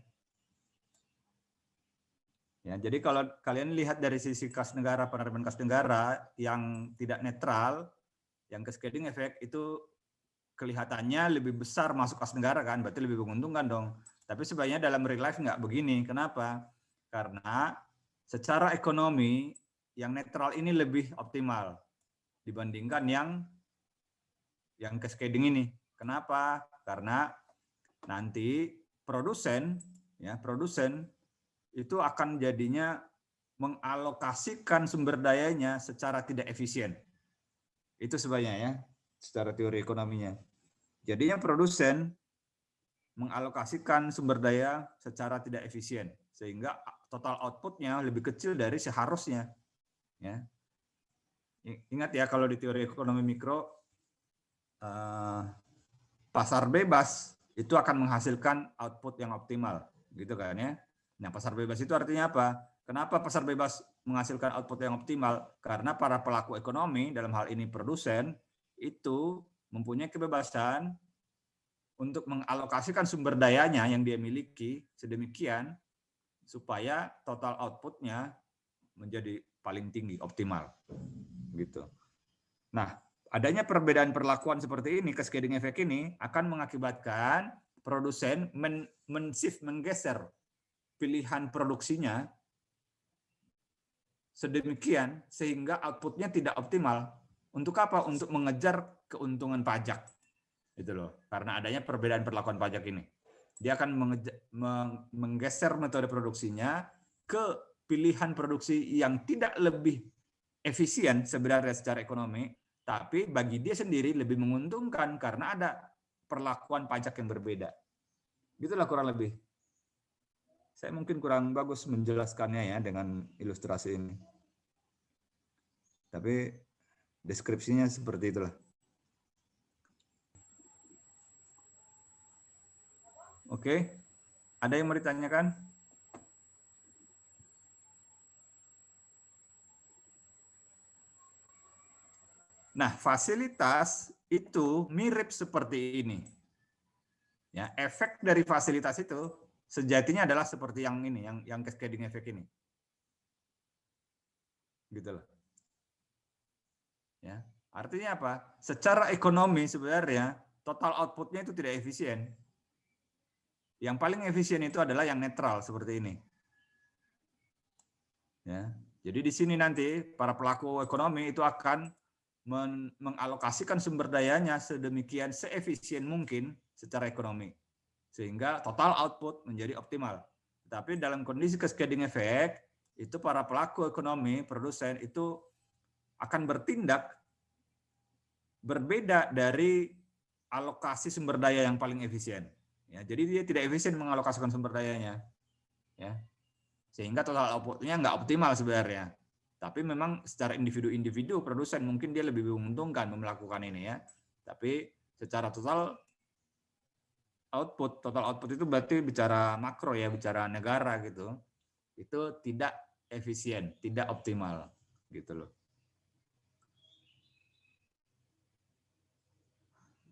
Ya, jadi kalau kalian lihat dari sisi kas negara, penerimaan kas negara yang tidak netral, yang cascading effect itu kelihatannya lebih besar masuk kas negara kan, berarti lebih menguntungkan dong. Tapi sebenarnya dalam real life nggak begini. Kenapa? Karena secara ekonomi yang netral ini lebih optimal dibandingkan yang cascading ini. Kenapa? Karena nanti produsen itu akan jadinya mengalokasikan sumber dayanya secara tidak efisien. Itu sebenarnya ya, secara teori ekonominya. Jadinya produsen mengalokasikan sumber daya secara tidak efisien, sehingga total outputnya lebih kecil dari seharusnya. Ya. Ingat ya, kalau di teori ekonomi mikro, pasar bebas itu akan menghasilkan output yang optimal, gitu kan ya. Nah, pasar bebas itu artinya apa? Kenapa pasar bebas menghasilkan output yang optimal? Karena para pelaku ekonomi, dalam hal ini produsen, itu mempunyai kebebasan untuk mengalokasikan sumber dayanya yang dia miliki sedemikian supaya total outputnya menjadi paling tinggi, optimal. Gitu. Nah, adanya perbedaan perlakuan seperti ini, cascading effect ini akan mengakibatkan produsen menggeser pilihan produksinya sedemikian sehingga outputnya tidak optimal. Untuk apa? Untuk mengejar keuntungan pajak. Gitu loh. Karena adanya perbedaan perlakuan pajak ini. Dia akan menggeser metode produksinya ke pilihan produksi yang tidak lebih efisien sebenarnya secara ekonomi, tapi bagi dia sendiri lebih menguntungkan karena ada perlakuan pajak yang berbeda. Gitulah kurang lebih. Saya mungkin kurang bagus menjelaskannya ya dengan ilustrasi ini. Tapi deskripsinya seperti itulah. Oke, ada yang mau ditanyakan? Nah, fasilitas itu mirip seperti ini. Ya, efek dari fasilitas itu sejatinya adalah seperti yang ini, yang cascading effect ini. Gitu loh. Ya, artinya apa? Secara ekonomi sebenarnya total outputnya itu tidak efisien. Yang paling efisien itu adalah yang netral seperti ini. Ya, jadi di sini nanti para pelaku ekonomi itu akan mengalokasikan sumber dayanya sedemikian seefisien mungkin secara ekonomi sehingga total output menjadi optimal. Tapi dalam kondisi cascading effect itu para pelaku ekonomi, produsen itu akan bertindak berbeda dari alokasi sumber daya yang paling efisien. Ya, jadi dia tidak efisien mengalokasikan sumber dayanya. Ya, sehingga total outputnya nggak optimal sebenarnya. Tapi memang secara individu-individu produsen mungkin dia lebih menguntungkan melakukan ini ya. Tapi secara total output itu berarti bicara makro ya, bicara negara gitu. Itu tidak efisien, tidak optimal gitu loh.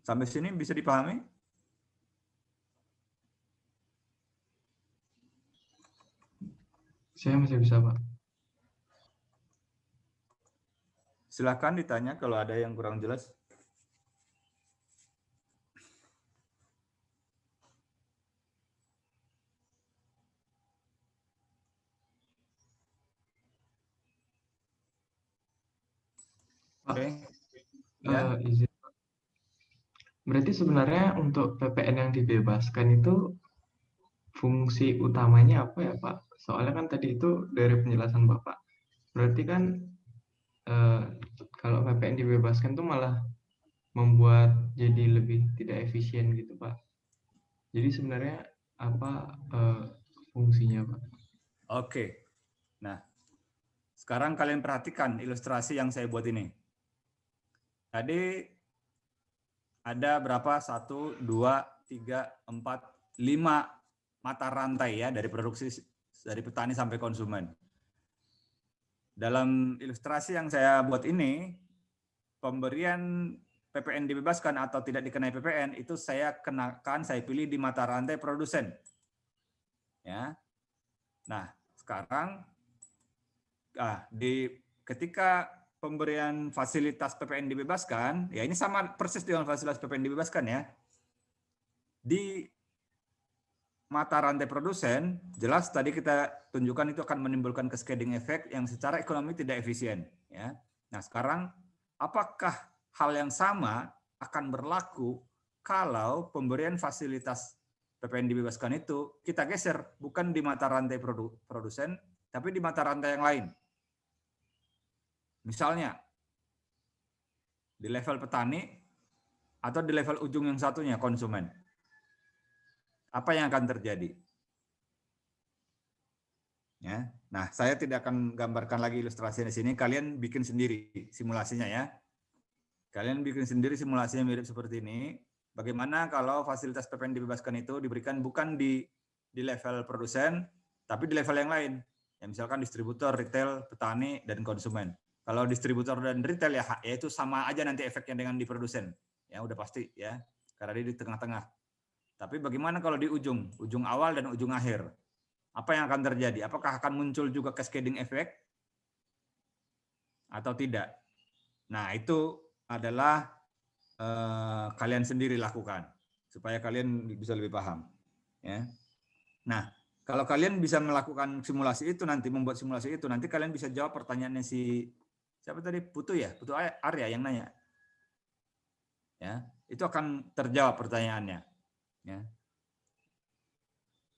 Sampai sini bisa dipahami? Saya masih bisa, Pak. Silakan ditanya kalau ada yang kurang jelas. Pak, Oke. Ya. izin. Berarti sebenarnya untuk PPN yang dibebaskan itu fungsi utamanya apa ya Pak? Soalnya kan tadi itu dari penjelasan Bapak. Berarti kan eh, kalau PPN dibebaskan tuh malah membuat jadi lebih tidak efisien gitu Pak. Jadi sebenarnya apa fungsinya Pak? Oke. Nah, sekarang kalian perhatikan ilustrasi yang saya buat ini. Tadi ada berapa? 1, 2, 3, 4, 5 mata rantai ya dari produksi dari petani sampai konsumen. Dalam ilustrasi yang saya buat ini, pemberian PPN dibebaskan atau tidak dikenai PPN itu saya kenakan, saya pilih di mata rantai produsen. Ya. Nah, sekarang ketika pemberian fasilitas PPN dibebaskan, ya ini sama persis dengan fasilitas PPN dibebaskan ya. Di mata rantai produsen, jelas tadi kita tunjukkan itu akan menimbulkan cascading effect yang secara ekonomi tidak efisien. Ya. Nah sekarang, apakah hal yang sama akan berlaku kalau pemberian fasilitas PPN dibebaskan itu kita geser, bukan di mata rantai produsen, tapi di mata rantai yang lain. Misalnya, di level petani atau di level ujung yang satunya, konsumen. Apa yang akan terjadi? Ya. Nah, saya tidak akan gambarkan lagi ilustrasinya di sini. Kalian bikin sendiri simulasinya ya. Kalian bikin sendiri simulasinya mirip seperti ini. Bagaimana kalau fasilitas PPN dibebaskan itu diberikan bukan di level produsen, tapi di level yang lain. Ya, misalkan distributor, retail, petani, dan konsumen. Kalau distributor dan retail ya itu sama aja nanti efeknya dengan di produsen. Ya udah pasti ya, karena dia di tengah-tengah. Tapi bagaimana kalau di ujung awal dan ujung akhir? Apa yang akan terjadi? Apakah akan muncul juga cascading effect atau tidak? Nah, itu adalah kalian sendiri lakukan supaya kalian bisa lebih paham. Ya. Nah, kalau kalian bisa melakukan simulasi itu nanti, membuat simulasi itu, nanti kalian bisa jawab pertanyaannya si siapa tadi? Putu ya? Putu Arya yang nanya. Ya, itu akan terjawab pertanyaannya. Ya.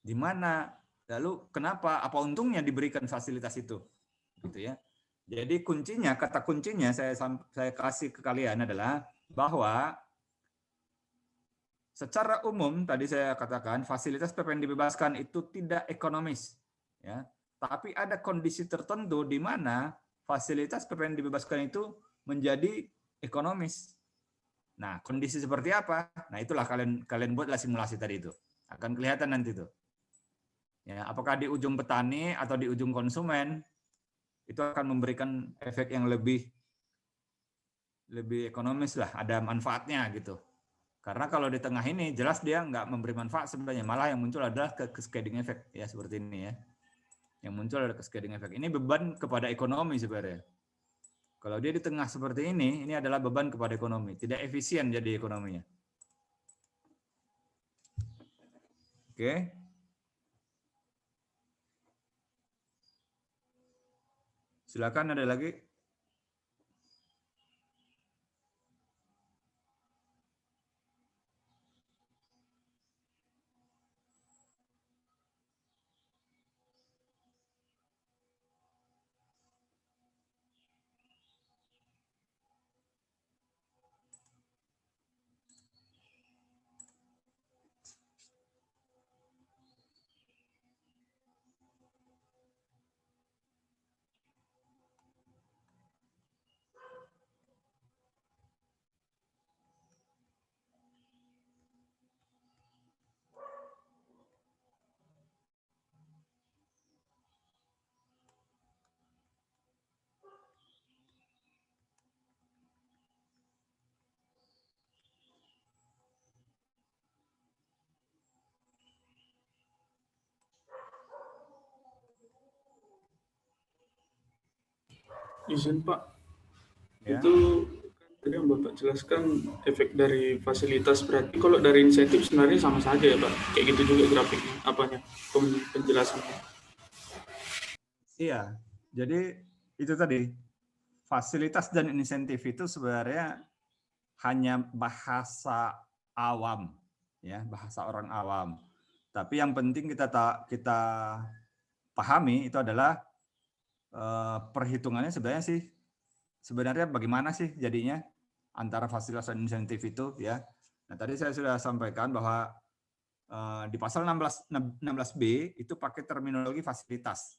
Di mana? Lalu kenapa? Apa untungnya diberikan fasilitas itu? Gitu ya. Jadi kuncinya, kata kuncinya saya kasih ke kalian adalah bahwa secara umum tadi saya katakan fasilitas PPN dibebaskan itu tidak ekonomis, ya. Tapi ada kondisi tertentu di mana fasilitas PPN dibebaskan itu menjadi ekonomis. Nah, kondisi seperti apa? Nah, itulah kalian buatlah simulasi tadi itu. Akan kelihatan nanti tuh. Ya, apakah di ujung petani atau di ujung konsumen itu akan memberikan efek yang lebih ekonomis lah, ada manfaatnya gitu. Karena kalau di tengah ini jelas dia nggak memberi manfaat sebenarnya, malah yang muncul adalah cascading effect ya seperti ini ya. Yang muncul adalah cascading effect. Ini beban kepada ekonomi sebenarnya. Kalau dia di tengah seperti ini adalah beban kepada ekonomi, tidak efisien jadi ekonominya. Oke. Silakan ada lagi. Izin Pak, Ya. Itu tadi yang Bapak jelaskan efek dari fasilitas, berarti kalau dari insentif sebenarnya sama saja ya Pak? Kayak gitu juga grafiknya, apanya, penjelasannya. Iya, jadi itu tadi fasilitas dan insentif itu sebenarnya hanya bahasa awam, ya bahasa orang awam. Tapi yang penting kita pahami itu adalah perhitungannya sebenarnya bagaimana sih jadinya antara fasilitas dan insentif itu ya. Nah tadi saya sudah sampaikan bahwa di pasal 16B itu pakai terminologi fasilitas.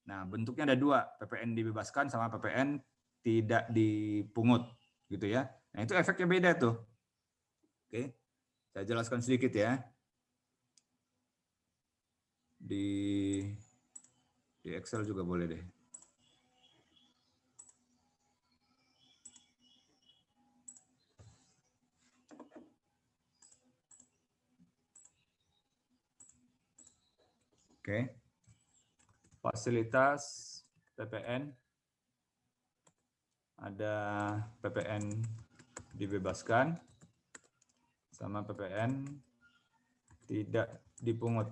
Nah bentuknya ada dua, PPN dibebaskan sama PPN tidak dipungut gitu ya. Nah itu efeknya beda tuh. Oke, saya jelaskan sedikit ya. Di Excel juga boleh deh. Oke. Fasilitas PPN. Ada PPN dibebaskan sama PPN tidak dipungut.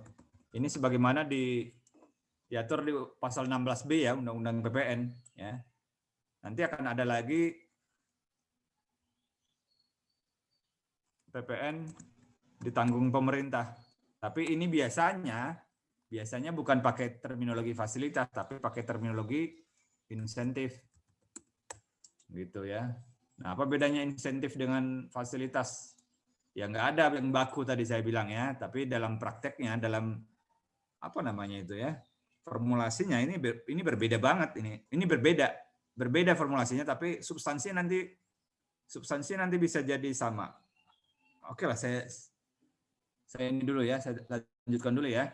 Ini sebagaimana diatur di pasal 16B ya, Undang-Undang PPN ya. Nanti akan ada lagi PPN ditanggung pemerintah. Tapi ini biasanya bukan pakai terminologi fasilitas, tapi pakai terminologi insentif. Gitu ya. Nah, apa bedanya insentif dengan fasilitas? Ya nggak ada yang baku tadi saya bilang ya, tapi dalam prakteknya, dalam apa namanya itu ya, formulasinya ini berbeda banget ini. Ini berbeda formulasinya, tapi substansi nanti bisa jadi sama. Oke lah, saya ini dulu ya, saya lanjutkan dulu ya.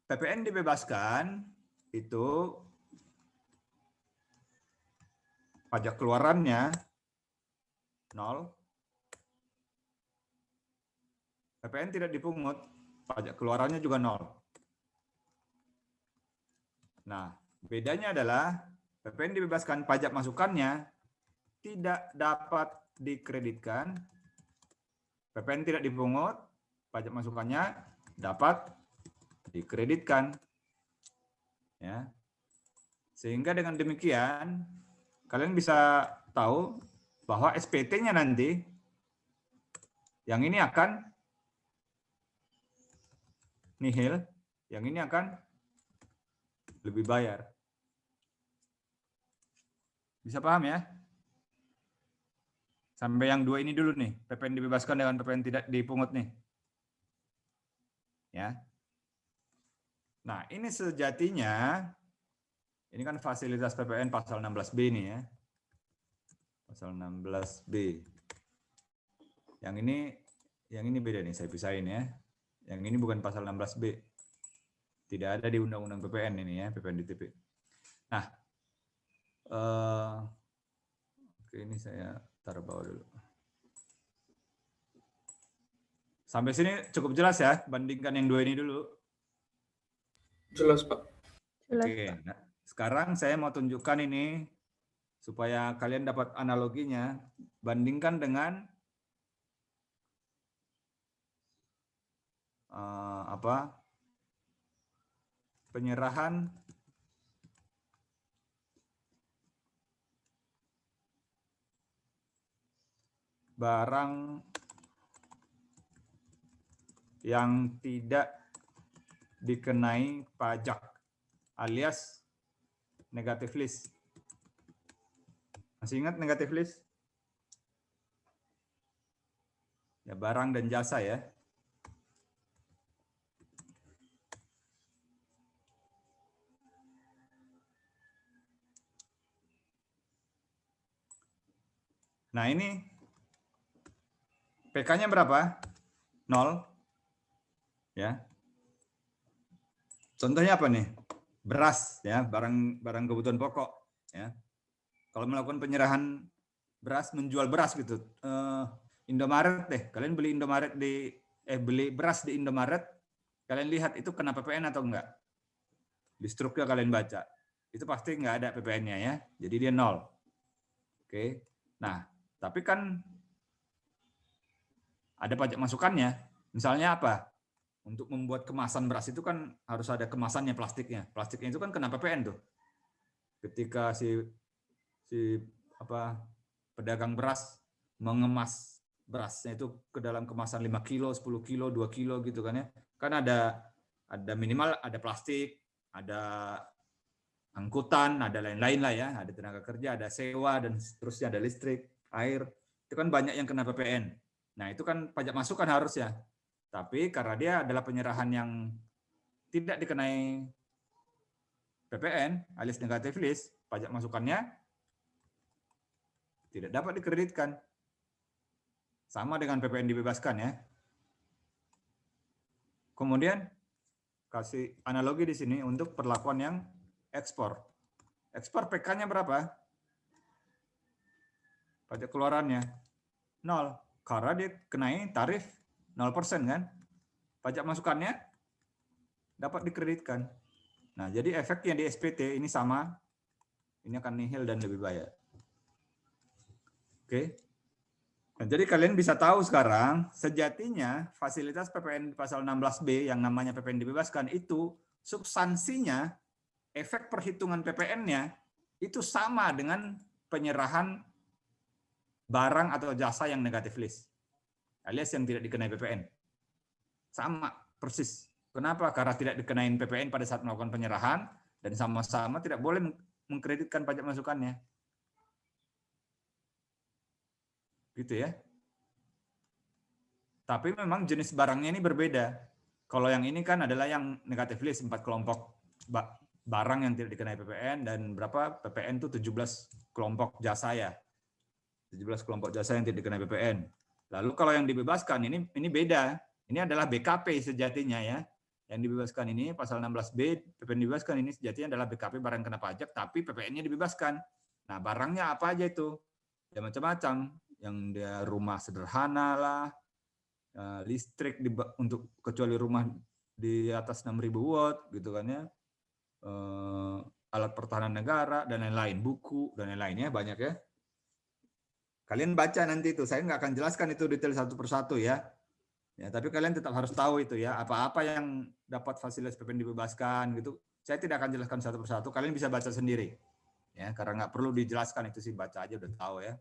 PPN dibebaskan itu pajak keluarannya 0. PPN tidak dipungut, pajak keluarannya juga 0. Nah, bedanya adalah PPN dibebaskan, pajak masukannya tidak dapat dikreditkan. PPN tidak dipungut, pajak masukannya dapat dikreditkan. Ya. Sehingga dengan demikian kalian bisa tahu bahwa SPT-nya nanti yang ini akan nihil, yang ini akan lebih bayar. Bisa paham ya? Sampai yang dua ini dulu nih, PPN dibebaskan dengan PPN tidak dipungut nih. Ya. Nah, ini sejatinya, ini kan fasilitas PPN pasal 16B nih ya. Pasal 16B. Yang ini beda nih, saya pisahin ya. Yang ini bukan pasal 16B. Tidak ada di Undang-Undang PPN ini ya, PPN DTP. Nah, oke, ini saya taruh bawah dulu. Sampai sini cukup jelas ya, bandingkan yang dua ini dulu. Jelas Pak. Oke, nah, sekarang saya mau tunjukkan ini supaya kalian dapat analoginya, bandingkan dengan penyerahan barang yang tidak dikenai pajak alias negative list. Masih ingat negative list? Ya, barang dan jasa ya. Nah, ini PK-nya berapa? 0. Ya. Contohnya apa nih? Beras ya, barang kebutuhan pokok ya. Kalau melakukan penyerahan beras, menjual beras gitu. Indomaret deh, kalian beli beli beras di Indomaret, kalian lihat itu kena PPN atau enggak? Di struknya kalian baca. itu pasti nggak ada PPN-nya ya. Jadi dia 0. Oke. Nah, tapi kan ada pajak masukannya. Misalnya apa? Untuk membuat kemasan beras itu kan harus ada kemasannya, plastiknya. Plastiknya itu kan kena PPN tuh. Ketika si pedagang beras mengemas berasnya itu ke dalam kemasan 5 kilo, 10 kilo, 2 kilo gitu kan ya. Kan ada minimal ada plastik, ada angkutan, ada lain-lain lah ya, ada tenaga kerja, ada sewa dan seterusnya, ada listrik, air. Itu kan banyak yang kena PPN. Nah, itu kan pajak masukan harusnya. Tapi karena dia adalah penyerahan yang tidak dikenai PPN alias negative list, pajak masukannya tidak dapat dikreditkan. Sama dengan PPN dibebaskan ya. Kemudian kasih analogi di sini untuk perlakuan yang ekspor. Ekspor PK-nya berapa? Pajak keluarannya 0. Karena dia kenai tarif 0% kan? Pajak masukannya dapat dikreditkan. Nah, jadi efeknya di SPT ini sama. Ini akan nihil dan lebih bayar. Oke. Nah, jadi kalian bisa tahu sekarang, sejatinya fasilitas PPN pasal 16B yang namanya PPN dibebaskan itu substansinya, efek perhitungan PPN-nya itu sama dengan penyerahan barang atau jasa yang negatif list, alias yang tidak dikenai PPN. Sama, persis. Kenapa? Karena tidak dikenain PPN pada saat melakukan penyerahan, dan sama-sama tidak boleh mengkreditkan pajak masukannya. Gitu ya. Tapi memang jenis barangnya ini berbeda. Kalau yang ini kan adalah yang negatif list, 4 kelompok barang yang tidak dikenai PPN, dan berapa PPN itu 17 kelompok jasa ya. 17 kelompok jasa yang tidak dikenai PPN. Lalu kalau yang dibebaskan ini beda. Ini adalah BKP sejatinya ya. Yang dibebaskan ini pasal 16B, PPN dibebaskan ini sejatinya adalah BKP barang kena pajak, tapi PPN-nya dibebaskan. Nah, barangnya apa aja itu? Ya macam-macam. Yang dia rumah sederhana lah, listrik untuk kecuali rumah di atas 6.000 watt gitu kan ya, alat pertahanan negara dan lain-lain, buku dan lain-lainnya banyak ya. Kalian baca nanti itu, saya nggak akan jelaskan itu detail satu persatu ya. Ya, tapi kalian tetap harus tahu itu ya, apa-apa yang dapat fasilitas PPN dibebaskan gitu. Saya tidak akan jelaskan satu persatu, kalian bisa baca sendiri. Ya, karena nggak perlu dijelaskan itu sih, baca aja udah tahu ya.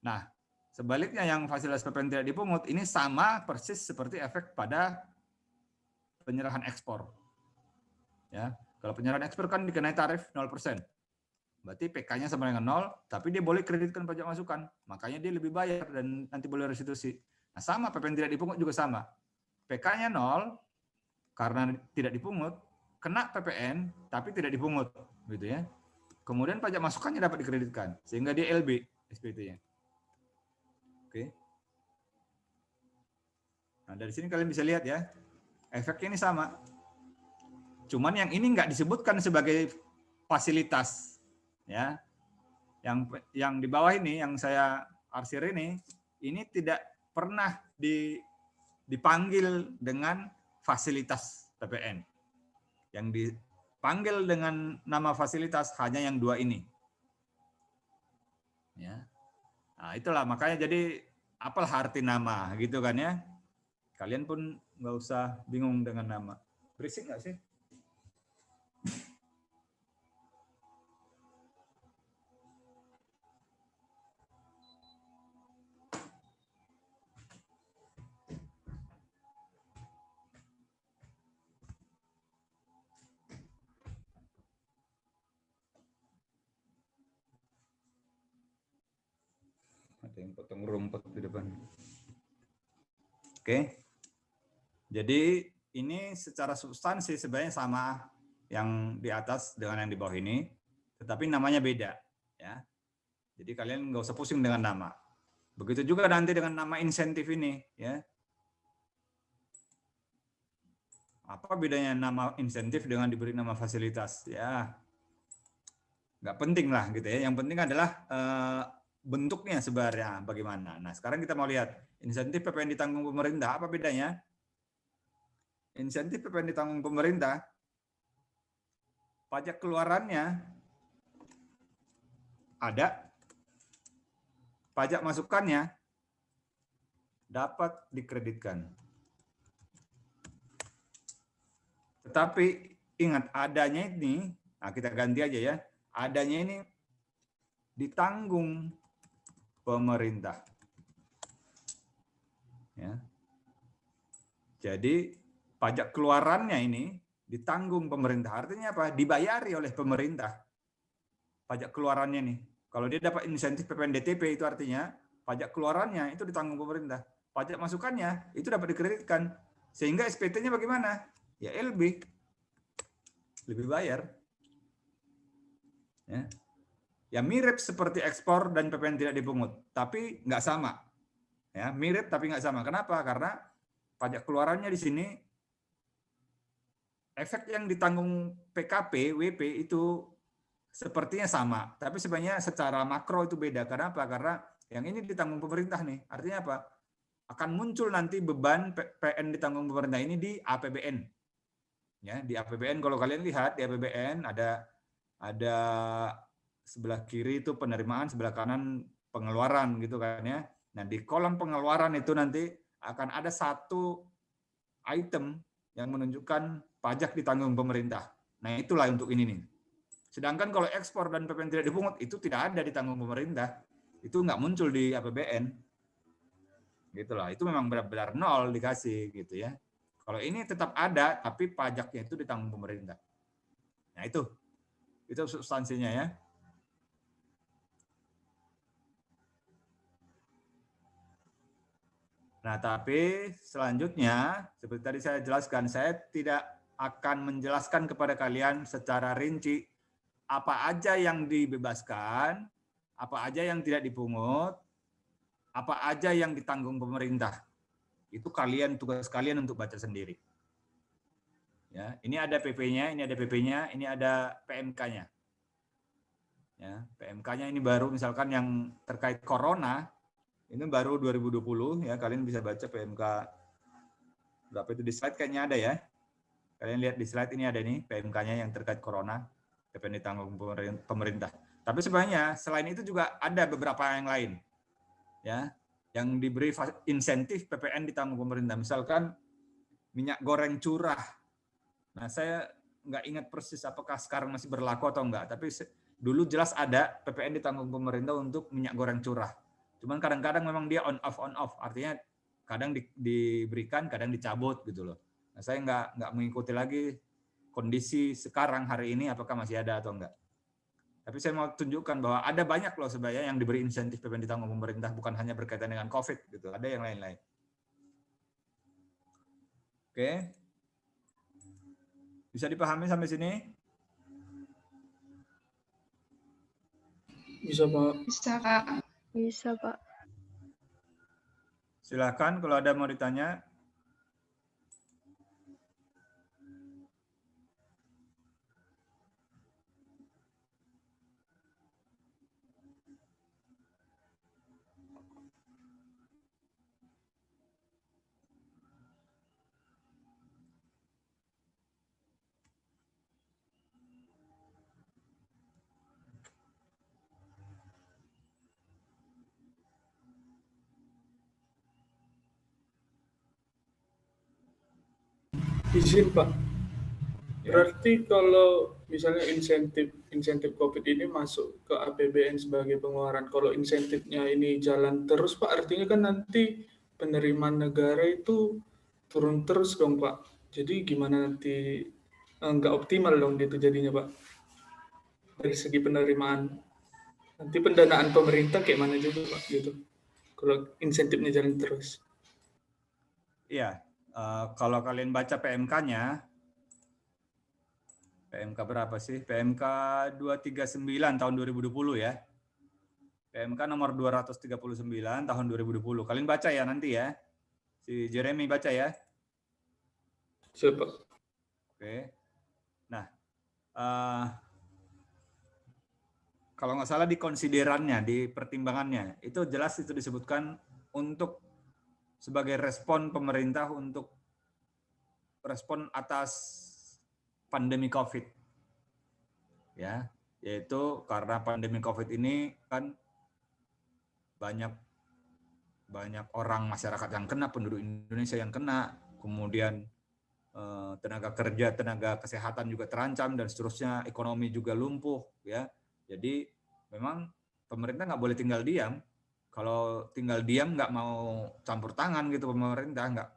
Nah, sebaliknya yang fasilitas PPN tidak dipungut ini sama persis seperti efek pada penyerahan ekspor. Ya, kalau penyerahan ekspor kan dikenai tarif 0%. Berarti PK-nya sama dengan 0, tapi dia boleh kreditkan pajak masukan. Makanya dia lebih bayar dan nanti boleh restitusi. Nah, sama PPN tidak dipungut juga sama. PK-nya 0 karena tidak dipungut, kena PPN tapi tidak dipungut, gitu ya. Kemudian pajak masukannya dapat dikreditkan sehingga dia LB SPT-nya. Oke. Nah, dari sini kalian bisa lihat ya, efeknya ini sama. Cuman yang ini nggak disebutkan sebagai fasilitas, ya. Yang di bawah ini, yang saya arsir ini tidak pernah dipanggil dengan fasilitas PPN. Yang dipanggil dengan nama fasilitas hanya yang dua ini. Ya. Nah, itulah makanya jadi apalah arti nama gitu kan ya. Kalian pun nggak usah bingung dengan nama. Berisik nggak sih? Ada yang potong rumput di depan. Oke. Jadi ini secara substansi sebenarnya sama yang di atas dengan yang di bawah ini, tetapi namanya beda. Ya. Jadi kalian nggak usah pusing dengan nama. Begitu juga nanti dengan nama insentif ini. Ya. Apa bedanya nama insentif dengan diberi nama fasilitas? Ya, nggak penting lah gitu ya. Yang penting adalah bentuknya sebenarnya bagaimana. Nah, sekarang kita mau lihat insentif PPN ditanggung pemerintah, apa bedanya? Insentif PPN ditanggung pemerintah pajak keluarannya ada, pajak masukannya dapat dikreditkan. Tetapi ingat, adanya ini, nah kita ganti aja ya, adanya ini ditanggung pemerintah. Ya. Jadi pajak keluarannya ini ditanggung pemerintah. Artinya apa? Dibayari oleh pemerintah. Pajak keluarannya nih. Kalau dia dapat insentif PPNDTP itu artinya pajak keluarannya itu ditanggung pemerintah. Pajak masukannya itu dapat dikreditkan. Sehingga SPT-nya bagaimana? Ya LB. Lebih bayar. Ya. Ya mirip seperti ekspor dan PPN tidak dipungut. Tapi nggak sama. Ya, mirip tapi nggak sama. Kenapa? Karena pajak keluarannya di sini efek yang ditanggung PKP, WP itu sepertinya sama, tapi sebenarnya secara makro itu beda. Kenapa? Karena yang ini ditanggung pemerintah nih. Artinya apa? Akan muncul nanti beban PN ditanggung pemerintah ini di APBN. Ya, di APBN kalau kalian lihat di APBN ada sebelah kiri itu penerimaan, sebelah kanan pengeluaran gitu kan ya. Nah, di kolom pengeluaran itu nanti akan ada satu item yang menunjukkan pajak ditanggung pemerintah. Nah, itulah untuk ini nih. Sedangkan kalau ekspor dan PPN tidak dipungut, itu tidak ada ditanggung pemerintah. Itu nggak muncul di APBN. Gitulah. Itu memang benar-benar nol dikasih gitu ya. Kalau ini tetap ada, tapi pajaknya itu ditanggung pemerintah. Nah, itu substansinya ya. Nah, tapi selanjutnya, seperti tadi saya jelaskan, saya tidak akan menjelaskan kepada kalian secara rinci apa aja yang dibebaskan, apa aja yang tidak dipungut, apa aja yang ditanggung pemerintah. Itu tugas kalian untuk baca sendiri. Ya, ini ada PP-nya, ini ada PP-nya, ini ada PMK-nya. Ya, PMK-nya ini baru misalkan yang terkait corona. Ini baru 2020 ya, kalian bisa baca PMK berapa itu di slide kayaknya ada ya. Kalian lihat di slide ini ada nih PMK-nya yang terkait corona, PPN ditanggung pemerintah. Tapi sebenarnya selain itu juga ada beberapa yang lain. Ya, yang diberi insentif PPN ditanggung pemerintah. Misalkan minyak goreng curah. Nah, saya nggak ingat persis apakah sekarang masih berlaku atau enggak, tapi dulu jelas ada PPN ditanggung pemerintah untuk minyak goreng curah. Cuman kadang-kadang memang dia on off, artinya kadang diberikan, kadang dicabut gitu loh. Nah, saya nggak mengikuti lagi kondisi sekarang hari ini apakah masih ada atau enggak. Tapi saya mau tunjukkan bahwa ada banyak loh sebenarnya yang diberi insentif PPN ditanggung pemerintah, bukan hanya berkaitan dengan COVID gitu, ada yang lain-lain. Oke. Bisa dipahami sampai sini? Bisa, Pak. Bisa, Kak. Bisa, Pak. Silakan kalau ada mau ditanya. Izin, Pak. Ya. Berarti kalau misalnya insentif COVID ini masuk ke APBN sebagai pengeluaran, kalau insentifnya ini jalan terus, Pak, artinya kan nanti penerimaan negara itu turun terus dong, Pak. Jadi gimana nanti nggak optimal dong gitu jadinya, Pak. Dari segi penerimaan. Nanti pendanaan pemerintah kayak mana juga, Pak, gitu. Kalau insentifnya jalan terus. Iya. Kalau kalian baca PMK-nya, PMK berapa sih? PMK 239 tahun 2020 ya. PMK nomor 239 tahun 2020. Kalian baca ya nanti ya. Si Jeremy baca ya. Siapa? Oke. Nah, kalau nggak salah di konsiderannya, di pertimbangannya, itu jelas itu disebutkan untuk sebagai respon pemerintah untuk respon atas pandemi COVID. ya, yaitu karena pandemi COVID ini kan banyak orang masyarakat yang kena, penduduk Indonesia yang kena, kemudian tenaga kerja, tenaga kesehatan juga terancam dan seterusnya, ekonomi juga lumpuh, ya. Jadi memang pemerintah nggak boleh tinggal diam. Kalau tinggal diam nggak mau campur tangan gitu pemerintah, nggak,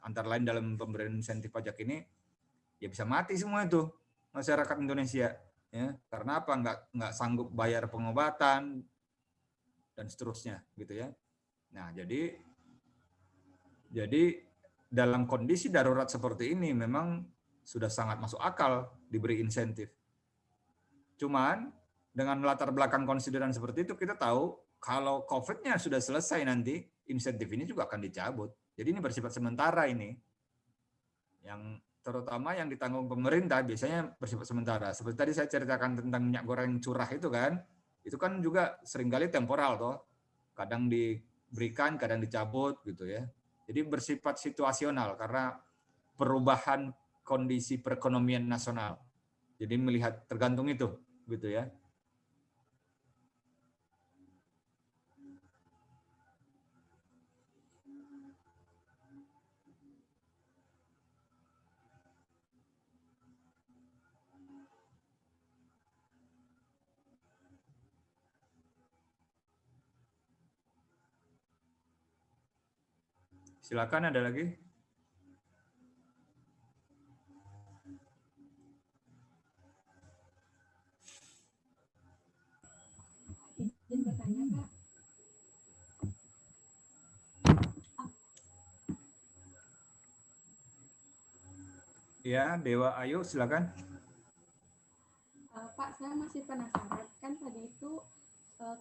antara lain dalam pemberian insentif pajak ini, ya bisa mati semua itu masyarakat Indonesia, ya. Karena apa? Nggak sanggup bayar pengobatan dan seterusnya, gitu ya. Nah, jadi dalam kondisi darurat seperti ini memang sudah sangat masuk akal diberi insentif. Cuman dengan latar belakang konsideran seperti itu, kita tahu kalau COVID-nya sudah selesai nanti, insentif ini juga akan dicabut. Jadi ini bersifat sementara ini. Yang terutama yang ditanggung pemerintah biasanya bersifat sementara. Seperti tadi saya ceritakan tentang minyak goreng curah itu kan juga seringkali temporal toh. Kadang diberikan, kadang dicabut gitu ya. Jadi bersifat situasional karena perubahan kondisi perekonomian nasional. Jadi melihat tergantung itu, gitu ya. Silakan, ada lagi? Izin bertanya, Kak. Ya, Dewa Ayu, silakan. Pak, saya masih penasaran. Kan tadi itu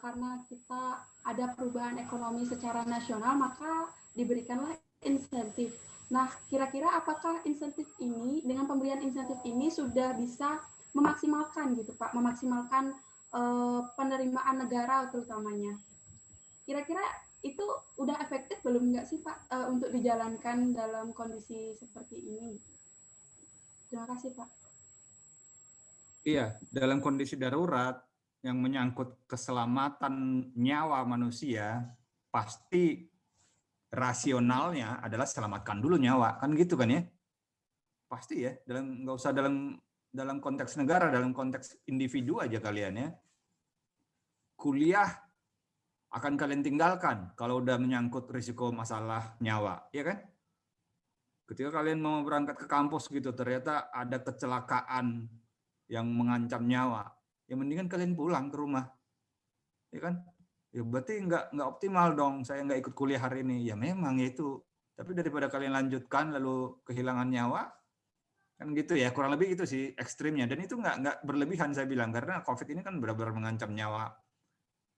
karena kita ada perubahan ekonomi secara nasional, maka diberikanlah insentif. Nah, kira-kira apakah insentif ini, dengan pemberian insentif ini sudah bisa memaksimalkan gitu, Pak, memaksimalkan penerimaan negara terutamanya. Kira-kira itu udah efektif belum nggak sih, Pak, untuk dijalankan dalam kondisi seperti ini? Terima kasih, Pak. Iya, dalam kondisi darurat yang menyangkut keselamatan nyawa manusia, pasti rasionalnya adalah selamatkan dulu nyawa, kan gitu kan ya? Pasti ya, nggak usah dalam konteks negara, dalam konteks individu aja kalian ya. Kuliah akan kalian tinggalkan kalau udah menyangkut risiko masalah nyawa, ya kan? Ketika kalian mau berangkat ke kampus gitu, ternyata ada kecelakaan yang mengancam nyawa, ya mendingan kalian pulang ke rumah, ya kan? Ya berarti nggak optimal dong, saya nggak ikut kuliah hari ini. Ya memang ya itu, tapi daripada kalian lanjutkan lalu kehilangan nyawa, kan gitu ya, kurang lebih itu sih ekstrimnya. Dan itu nggak berlebihan saya bilang, karena COVID ini kan benar-benar mengancam nyawa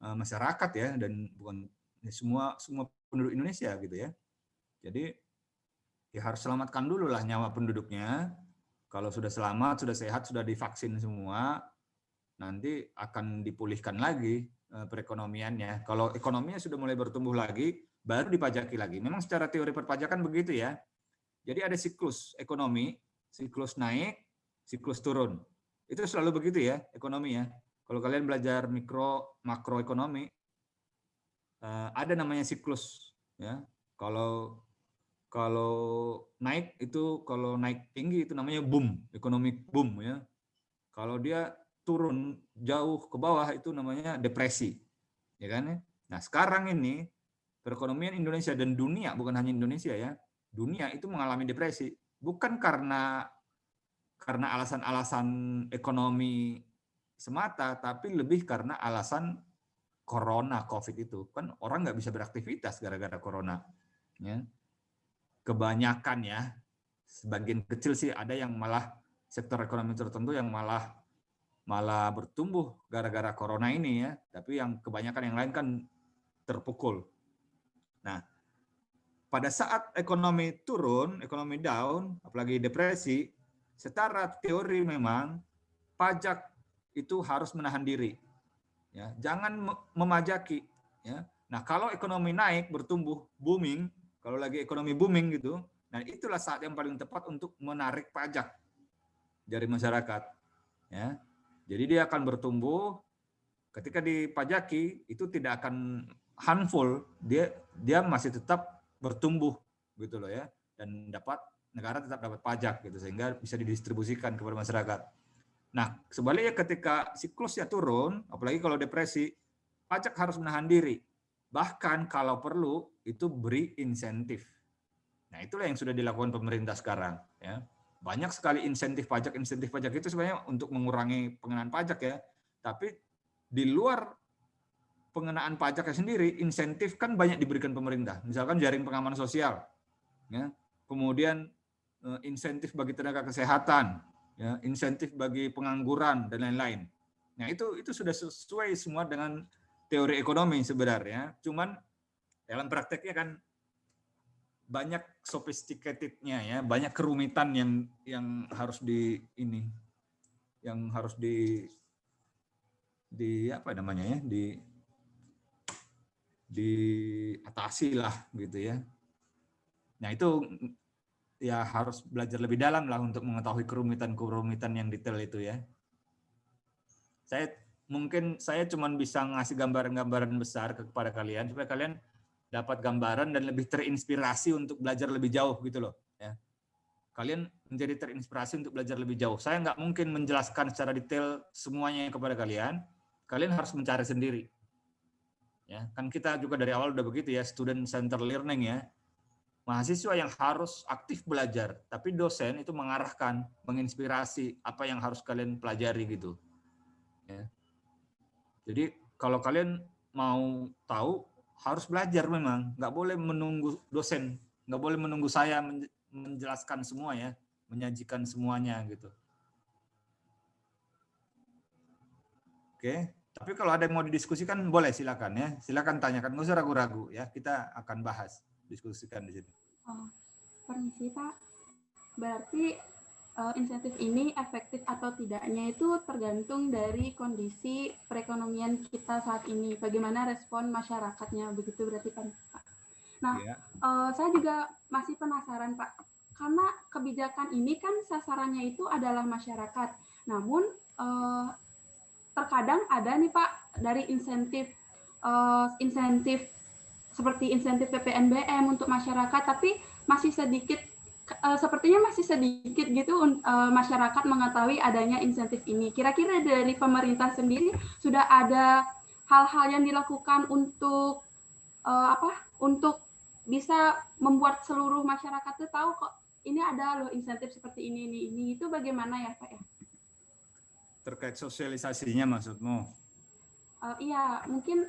masyarakat ya, dan bukan semua penduduk Indonesia gitu ya. Jadi ya harus selamatkan dulu lah nyawa penduduknya. Kalau sudah selamat, sudah sehat, sudah divaksin semua, nanti akan dipulihkan lagi perekonomiannya. Kalau ekonominya sudah mulai bertumbuh lagi, baru dipajaki lagi. Memang secara teori perpajakan begitu ya. Jadi ada siklus ekonomi, siklus naik, siklus turun. Itu selalu begitu ya ekonomi ya. Kalau kalian belajar makroekonomi, ada namanya siklus ya. Kalau naik itu, kalau naik tinggi itu namanya boom, ekonomi boom ya. Kalau dia turun jauh ke bawah itu namanya depresi, ya kan? Nah sekarang ini perekonomian Indonesia dan dunia, bukan hanya Indonesia ya, dunia itu mengalami depresi, bukan karena alasan-alasan ekonomi semata, tapi lebih karena alasan corona, COVID itu. Kan orang nggak bisa beraktivitas gara-gara corona. Ya. Kebanyakan ya, sebagian kecil sih ada yang malah sektor ekonomi tertentu yang malah bertumbuh gara-gara corona ini ya, tapi yang kebanyakan yang lain kan terpukul. Nah, pada saat ekonomi turun, ekonomi down, apalagi depresi, secara teori memang pajak itu harus menahan diri. Ya, jangan memajaki. Ya. Nah, kalau ekonomi naik, bertumbuh, booming, kalau lagi ekonomi booming gitu, nah itulah saat yang paling tepat untuk menarik pajak dari masyarakat. Ya. Jadi dia akan bertumbuh ketika dipajaki itu tidak akan harmful, dia masih tetap bertumbuh gitu loh ya, dan negara tetap dapat pajak gitu sehingga bisa didistribusikan kepada masyarakat. Nah, sebaliknya ketika siklusnya turun, apalagi kalau depresi, pajak harus menahan diri. Bahkan kalau perlu itu beri insentif. Nah, itulah yang sudah dilakukan pemerintah sekarang ya. Banyak sekali insentif pajak itu sebenarnya untuk mengurangi pengenaan pajak ya. Tapi di luar pengenaan pajaknya sendiri, insentif kan banyak diberikan pemerintah. Misalkan jaring pengaman sosial, ya. Kemudian insentif bagi tenaga kesehatan, ya, insentif bagi pengangguran dan lain-lain. Nah itu sudah sesuai semua dengan teori ekonomi sebenarnya. Cuman dalam prakteknya kan banyak sophisticatednya ya, banyak kerumitan yang harus yang harus di apa namanya ya, diatasi lah gitu ya. Nah itu ya harus belajar lebih dalam lah untuk mengetahui kerumitan yang detail itu ya. Saya cuma bisa ngasih gambaran-gambaran besar kepada kalian supaya kalian dapat gambaran dan lebih terinspirasi untuk belajar lebih jauh gitu loh ya. Kalian menjadi terinspirasi untuk belajar lebih jauh. Saya nggak mungkin menjelaskan secara detail semuanya kepada kalian. Kalian harus mencari sendiri. Ya, kan kita juga dari awal udah begitu ya, student center learning ya. Mahasiswa yang harus aktif belajar, tapi dosen itu mengarahkan, menginspirasi apa yang harus kalian pelajari gitu. Ya. Jadi kalau kalian mau tahu harus belajar memang, nggak boleh menunggu dosen, nggak boleh menunggu saya menjelaskan semua ya, menyajikan semuanya gitu. Oke, tapi kalau ada yang mau didiskusikan boleh silakan ya, silakan tanyakan, nggak usah ragu-ragu ya, kita akan bahas, diskusikan di sini. Permisi Pak, berarti insentif ini efektif atau tidaknya itu tergantung dari kondisi perekonomian kita saat ini, bagaimana respon masyarakatnya, begitu berarti kan Pak. Nah, saya juga masih penasaran Pak, karena kebijakan ini kan sasarannya itu adalah masyarakat, namun terkadang ada nih Pak dari insentif seperti insentif PPNBM untuk masyarakat, tapi masih sedikit sepertinya masih sedikit gitu masyarakat mengetahui adanya insentif ini. Kira-kira dari pemerintah sendiri sudah ada hal-hal yang dilakukan untuk untuk bisa membuat seluruh masyarakat itu tahu kok ini ada loh insentif seperti ini itu bagaimana ya Pak ya? Terkait sosialisasinya maksudmu? Iya, mungkin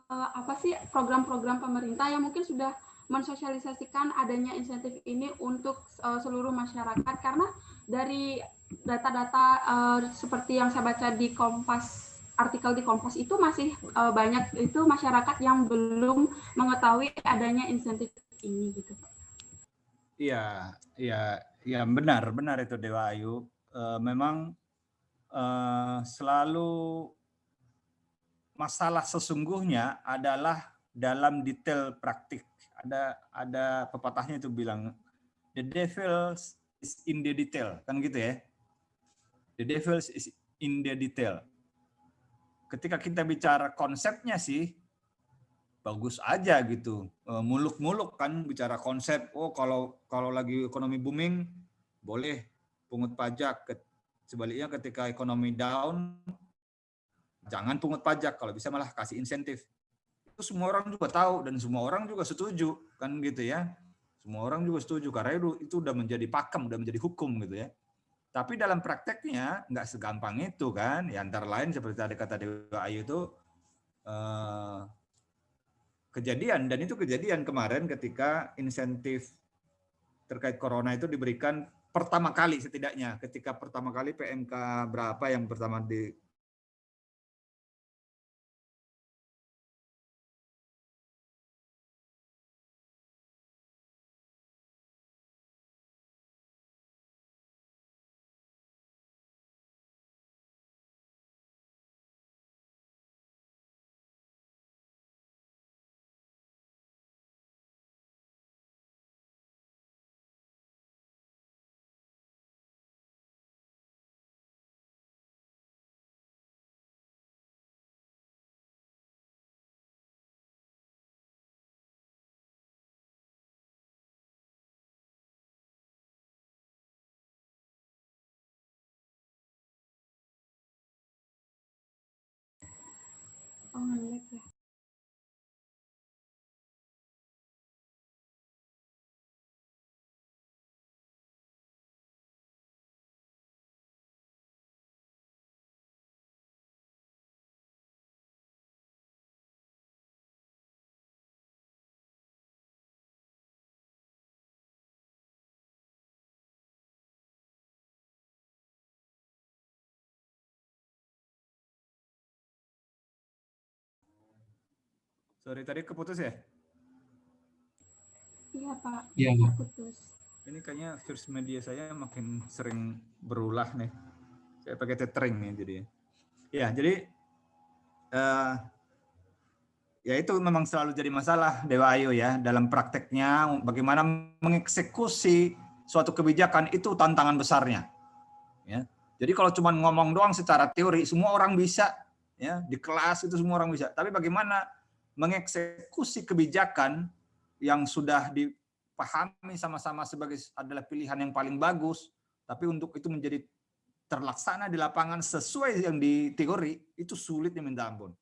apa sih program-program pemerintah yang mungkin sudah mensosialisasikan adanya insentif ini untuk seluruh masyarakat, karena dari data-data seperti yang saya baca di Kompas, artikel di Kompas itu masih banyak itu masyarakat yang belum mengetahui adanya insentif ini gitu. Iya, benar itu Dewa Ayu. Memang selalu masalah sesungguhnya adalah dalam detail praktik. Ada pepatahnya itu bilang the devil is in the detail, kan gitu ya. The devil is in the detail. Ketika kita bicara konsepnya sih bagus aja gitu. Muluk-muluk kan bicara konsep. Oh, kalau lagi ekonomi booming boleh pungut pajak. Sebaliknya ketika ekonomi down jangan pungut pajak, kalau bisa malah kasih insentif. Itu semua orang juga tahu dan semua orang juga setuju, kan gitu ya. Semua orang juga setuju karena itu udah menjadi pakem, udah menjadi hukum gitu ya. Tapi dalam prakteknya nggak segampang itu kan. Ya antara lain seperti tadi kata Dewa Ayu itu kejadian, dan itu kejadian kemarin ketika insentif terkait corona itu diberikan pertama kali setidaknya, ketika pertama kali PMK berapa yang pertama Sorry, tadi keputus ya? Iya, Pak. Iya. Putus. Ini kayaknya first media saya makin sering berulah nih. Saya pakai tethering nih jadi. Ya, jadi ya itu memang selalu jadi masalah Dewa Ayu ya. Dalam prakteknya bagaimana mengeksekusi suatu kebijakan itu tantangan besarnya. Ya. Jadi kalau cuma ngomong doang secara teori semua orang bisa ya, di kelas itu semua orang bisa. Tapi bagaimana mengeksekusi kebijakan yang sudah dipahami sama-sama sebagai adalah pilihan yang paling bagus, tapi untuk itu menjadi terlaksana di lapangan sesuai yang di teori itu sulitnya minta ampun.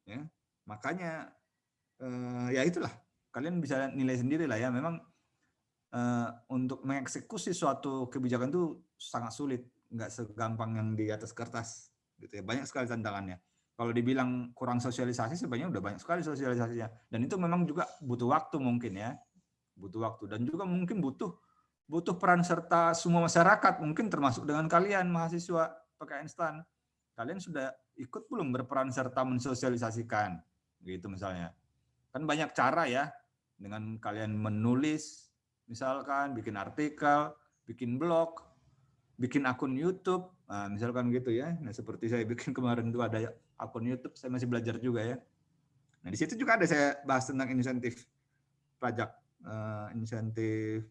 Ya, makanya ya itulah kalian bisa nilai sendiri lah ya. Memang untuk mengeksekusi suatu kebijakan itu sangat sulit, nggak segampang yang di atas kertas gitu ya. Banyak sekali tantangannya. Kalau dibilang kurang sosialisasi sebenarnya udah banyak sekali sosialisasinya, dan itu memang juga butuh waktu mungkin ya, butuh waktu, dan juga mungkin butuh peran serta semua masyarakat, mungkin termasuk dengan kalian mahasiswa PKN STAN. Kalian sudah ikut belum berperan serta mensosialisasikan gitu misalnya. Kan banyak cara ya, dengan kalian menulis misalkan, bikin artikel, bikin blog, bikin akun YouTube, nah, misalkan gitu ya. Nah, seperti saya bikin kemarin itu ada akun YouTube, saya masih belajar juga ya. Nah, di situ juga ada saya bahas tentang insentif pajak, insentif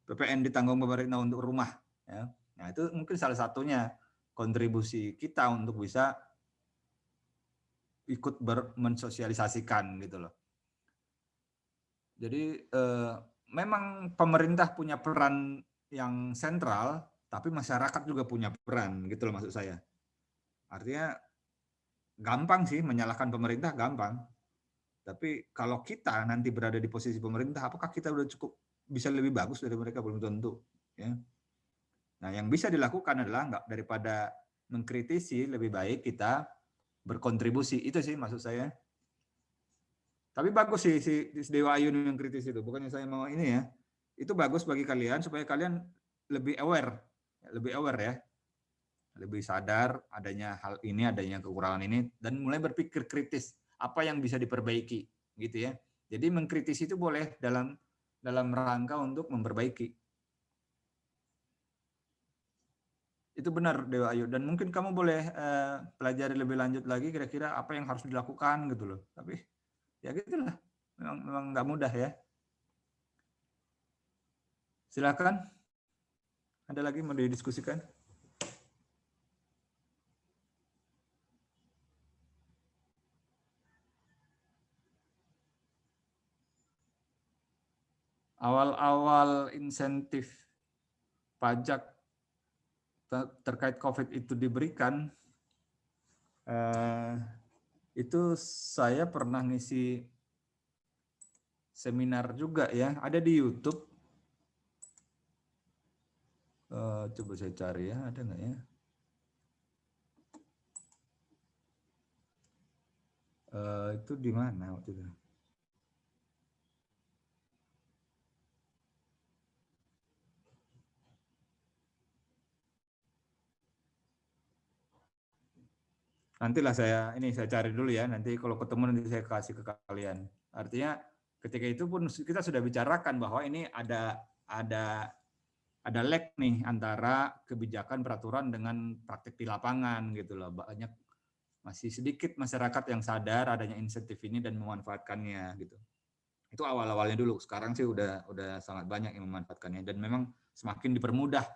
PPN ditanggung pemerintah untuk rumah. Ya. Nah, itu mungkin salah satunya kontribusi kita untuk bisa ikut mensosialisasikan gitu loh. Jadi memang pemerintah punya peran yang sentral, tapi masyarakat juga punya peran gitu loh maksud saya. Artinya gampang sih menyalahkan pemerintah, gampang. Tapi kalau kita nanti berada di posisi pemerintah, apakah kita udah cukup bisa lebih bagus dari mereka? Belum tentu. Ya. Nah, yang bisa dilakukan adalah nggak, daripada mengkritisi, lebih baik kita berkontribusi. Itu sih maksud saya. Tapi bagus sih si Dewa Ayu yang kritis itu. Bukannya saya mau ini ya. Itu bagus bagi kalian supaya kalian lebih aware ya. Lebih sadar adanya hal ini, adanya kekurangan ini, dan mulai berpikir kritis apa yang bisa diperbaiki gitu ya. Jadi mengkritisi itu boleh dalam rangka untuk memperbaiki. Itu benar Dewa Ayu, dan mungkin kamu boleh pelajari lebih lanjut lagi kira-kira apa yang harus dilakukan gitu loh. Tapi ya gitulah, memang nggak mudah ya. Silakan, ada lagi mau didiskusikan? Awal-awal insentif pajak terkait COVID itu diberikan, itu saya pernah ngisi seminar juga ya, ada di YouTube. Coba saya cari ya, ada nggak ya? Itu di mana waktu itu? Nantilah saya cari dulu ya, nanti kalau ketemu nanti saya kasih ke kalian. Artinya ketika itu pun kita sudah bicarakan bahwa ini ada lag nih antara kebijakan peraturan dengan praktik di lapangan gitu loh. Banyak, masih sedikit masyarakat yang sadar adanya insentif ini dan memanfaatkannya gitu. Itu awal-awalnya dulu. Sekarang sih udah sangat banyak yang memanfaatkannya, dan memang semakin dipermudah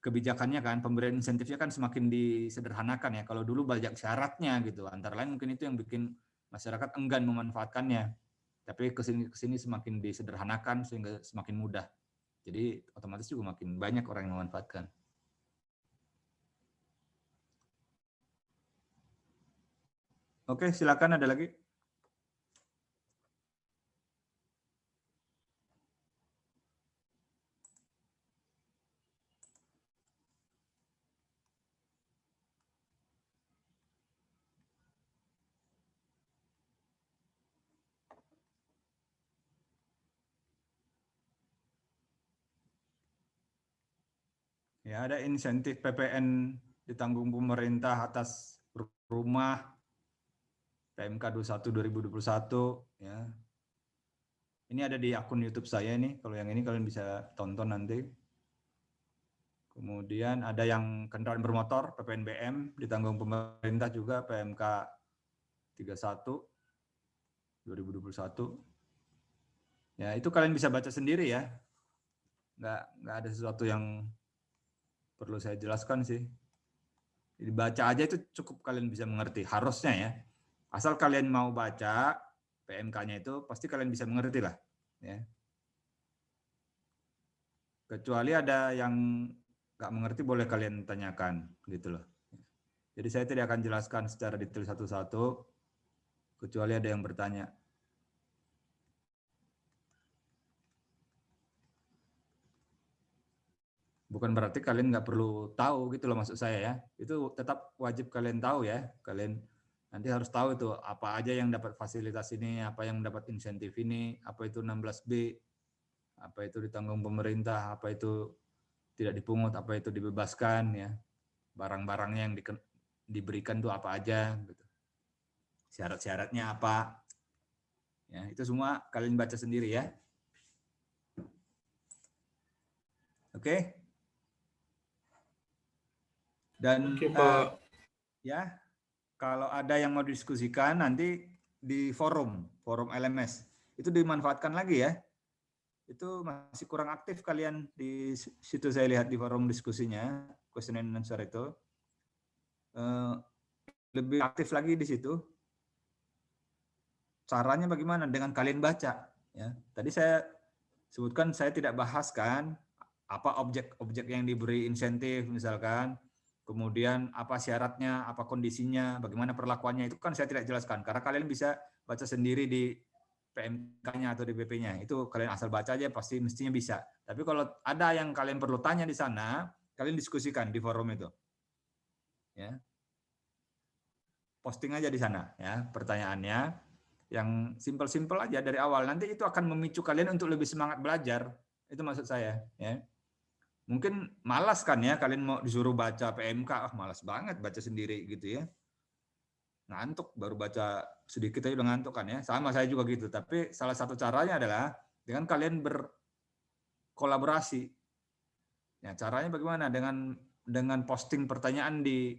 kebijakannya kan, pemberian insentifnya kan semakin disederhanakan ya. Kalau dulu banyak syaratnya gitu, antara lain mungkin itu yang bikin masyarakat enggan memanfaatkannya. Tapi kesini semakin disederhanakan sehingga semakin mudah. Jadi otomatis juga makin banyak orang yang memanfaatkan. Oke, silakan, ada lagi. Ya, ada insentif PPN ditanggung pemerintah atas rumah, PMK 21 2021 ya. Ini ada di akun YouTube saya nih. Kalau yang ini kalian bisa tonton nanti. Kemudian ada yang kendaraan bermotor PPNBM ditanggung pemerintah juga PMK 31 2021. Ya, itu kalian bisa baca sendiri ya. Nggak ada sesuatu yang perlu saya jelaskan sih. Dibaca aja itu cukup kalian bisa mengerti. Harusnya ya. Asal kalian mau baca PMK-nya itu pasti kalian bisa mengerti lah. Ya. Kecuali ada yang nggak mengerti boleh kalian tanyakan gitu loh. Jadi saya tidak akan jelaskan secara detail satu-satu kecuali ada yang bertanya. Bukan berarti kalian nggak perlu tahu gitu loh maksud saya ya. Itu tetap wajib kalian tahu ya. Kalian nanti harus tahu itu apa aja yang dapat fasilitas ini, apa yang dapat insentif ini, apa itu 16B, apa itu ditanggung pemerintah, apa itu tidak dipungut, apa itu dibebaskan ya. Barang-barangnya yang diberikan itu apa aja gitu. Syarat-syaratnya apa. Ya, itu semua kalian baca sendiri ya. Oke. Dan Oke, Pak. Ya, kalau ada yang mau didiskusikan nanti di forum LMS. Itu dimanfaatkan lagi ya. Itu masih kurang aktif kalian di situ saya lihat di forum diskusinya, question and answer itu. Lebih aktif lagi di situ. Caranya bagaimana? Dengan kalian baca. Ya. Tadi saya sebutkan saya tidak bahas kan apa objek-objek yang diberi insentif misalkan. Kemudian apa syaratnya, apa kondisinya, bagaimana perlakuannya, itu kan saya tidak jelaskan. Karena kalian bisa baca sendiri di PMK-nya atau di BP-nya. Itu kalian asal baca aja pasti mestinya bisa. Tapi kalau ada yang kalian perlu tanya di sana, kalian diskusikan di forum itu. Ya. Posting aja di sana ya pertanyaannya. Yang simpel-simpel aja dari awal. Nanti itu akan memicu kalian untuk lebih semangat belajar. Itu maksud saya. Ya. Mungkin malas kan ya kalian mau disuruh baca PMK, malas banget baca sendiri gitu ya. Ngantuk, baru baca sedikit aja udah ngantuk kan ya. Sama saya juga gitu, tapi salah satu caranya adalah dengan kalian berkolaborasi. Ya, caranya bagaimana? Dengan posting pertanyaan di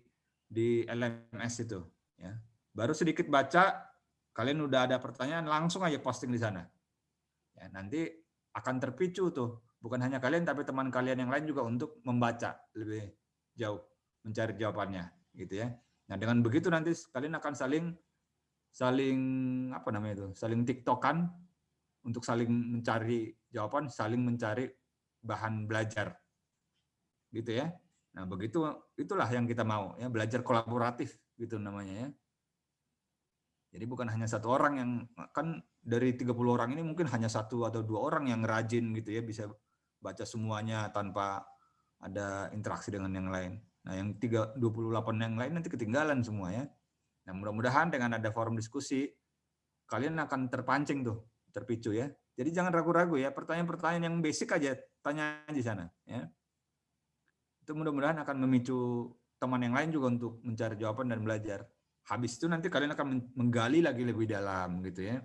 LMS itu ya. Baru sedikit baca, kalian udah ada pertanyaan, langsung aja posting di sana. Ya, nanti akan terpicu tuh. Bukan hanya kalian, tapi teman kalian yang lain juga untuk membaca lebih jauh, mencari jawabannya, gitu ya. Nah, dengan begitu nanti kalian akan saling apa namanya itu, saling tiktokan untuk saling mencari jawaban, saling mencari bahan belajar, gitu ya. Nah, begitu itulah yang kita mau, ya belajar kolaboratif, gitu namanya ya. Jadi bukan hanya satu orang yang kan dari 30 orang ini mungkin hanya 1 atau 2 orang yang rajin gitu ya bisa baca semuanya tanpa ada interaksi dengan yang lain. Nah, yang 28 yang lain nanti ketinggalan semua ya. Nah, mudah-mudahan dengan ada forum diskusi kalian akan terpancing tuh, terpicu ya. Jadi jangan ragu-ragu ya, pertanyaan-pertanyaan yang basic aja tanya di sana ya. Itu mudah-mudahan akan memicu teman yang lain juga untuk mencari jawaban dan belajar. Habis itu nanti kalian akan menggali lagi lebih dalam gitu ya.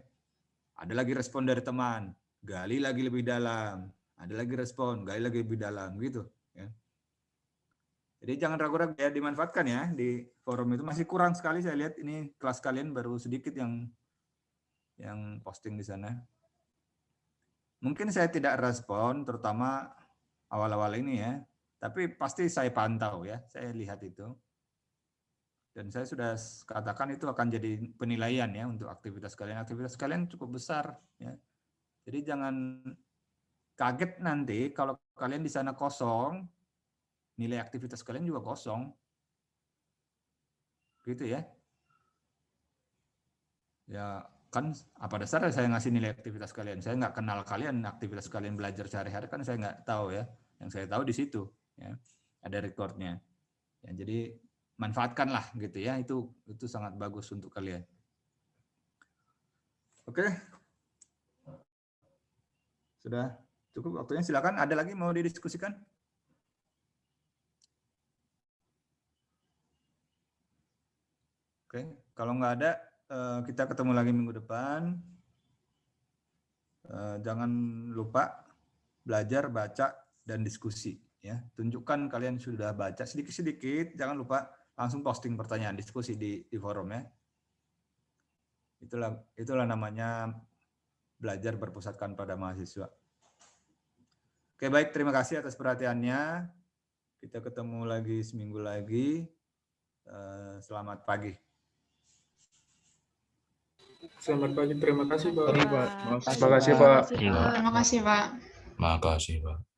Ada lagi respon dari teman, gali lagi lebih dalam. Ada lagi respon, gali lagi lebih dalam gitu ya. Jadi jangan ragu-ragu ya, dimanfaatkan ya di forum itu. Masih kurang sekali saya lihat ini kelas kalian baru sedikit yang posting di sana. Mungkin saya tidak respon terutama awal-awal ini ya. Tapi pasti saya pantau ya, saya lihat itu. Dan saya sudah katakan itu akan jadi penilaian ya untuk aktivitas kalian. Aktivitas kalian cukup besar ya. Jadi jangan kaget nanti kalau kalian di sana kosong, nilai aktivitas kalian juga kosong. Gitu ya. Ya kan apa dasarnya saya ngasih nilai aktivitas kalian? Saya nggak kenal kalian, aktivitas kalian belajar sehari-hari kan saya nggak tahu ya. Yang saya tahu di situ ya. Ada recordnya. Ya, jadi manfaatkanlah gitu ya. Itu sangat bagus untuk kalian. Oke. Sudah cukup waktunya, silakan. Ada lagi mau didiskusikan? Oke, kalau nggak ada, kita ketemu lagi minggu depan. Jangan lupa belajar, baca, dan diskusi. Ya, tunjukkan kalian sudah baca sedikit-sedikit. Jangan lupa langsung posting pertanyaan, diskusi di forum ya. Itulah namanya belajar berpusatkan pada mahasiswa. Oke, baik, terima kasih atas perhatiannya. Kita ketemu lagi seminggu lagi. Selamat pagi. Selamat pagi, terima kasih Pak. Terima Terima kasih Pak. kasih, Pak. Makasih, Pak.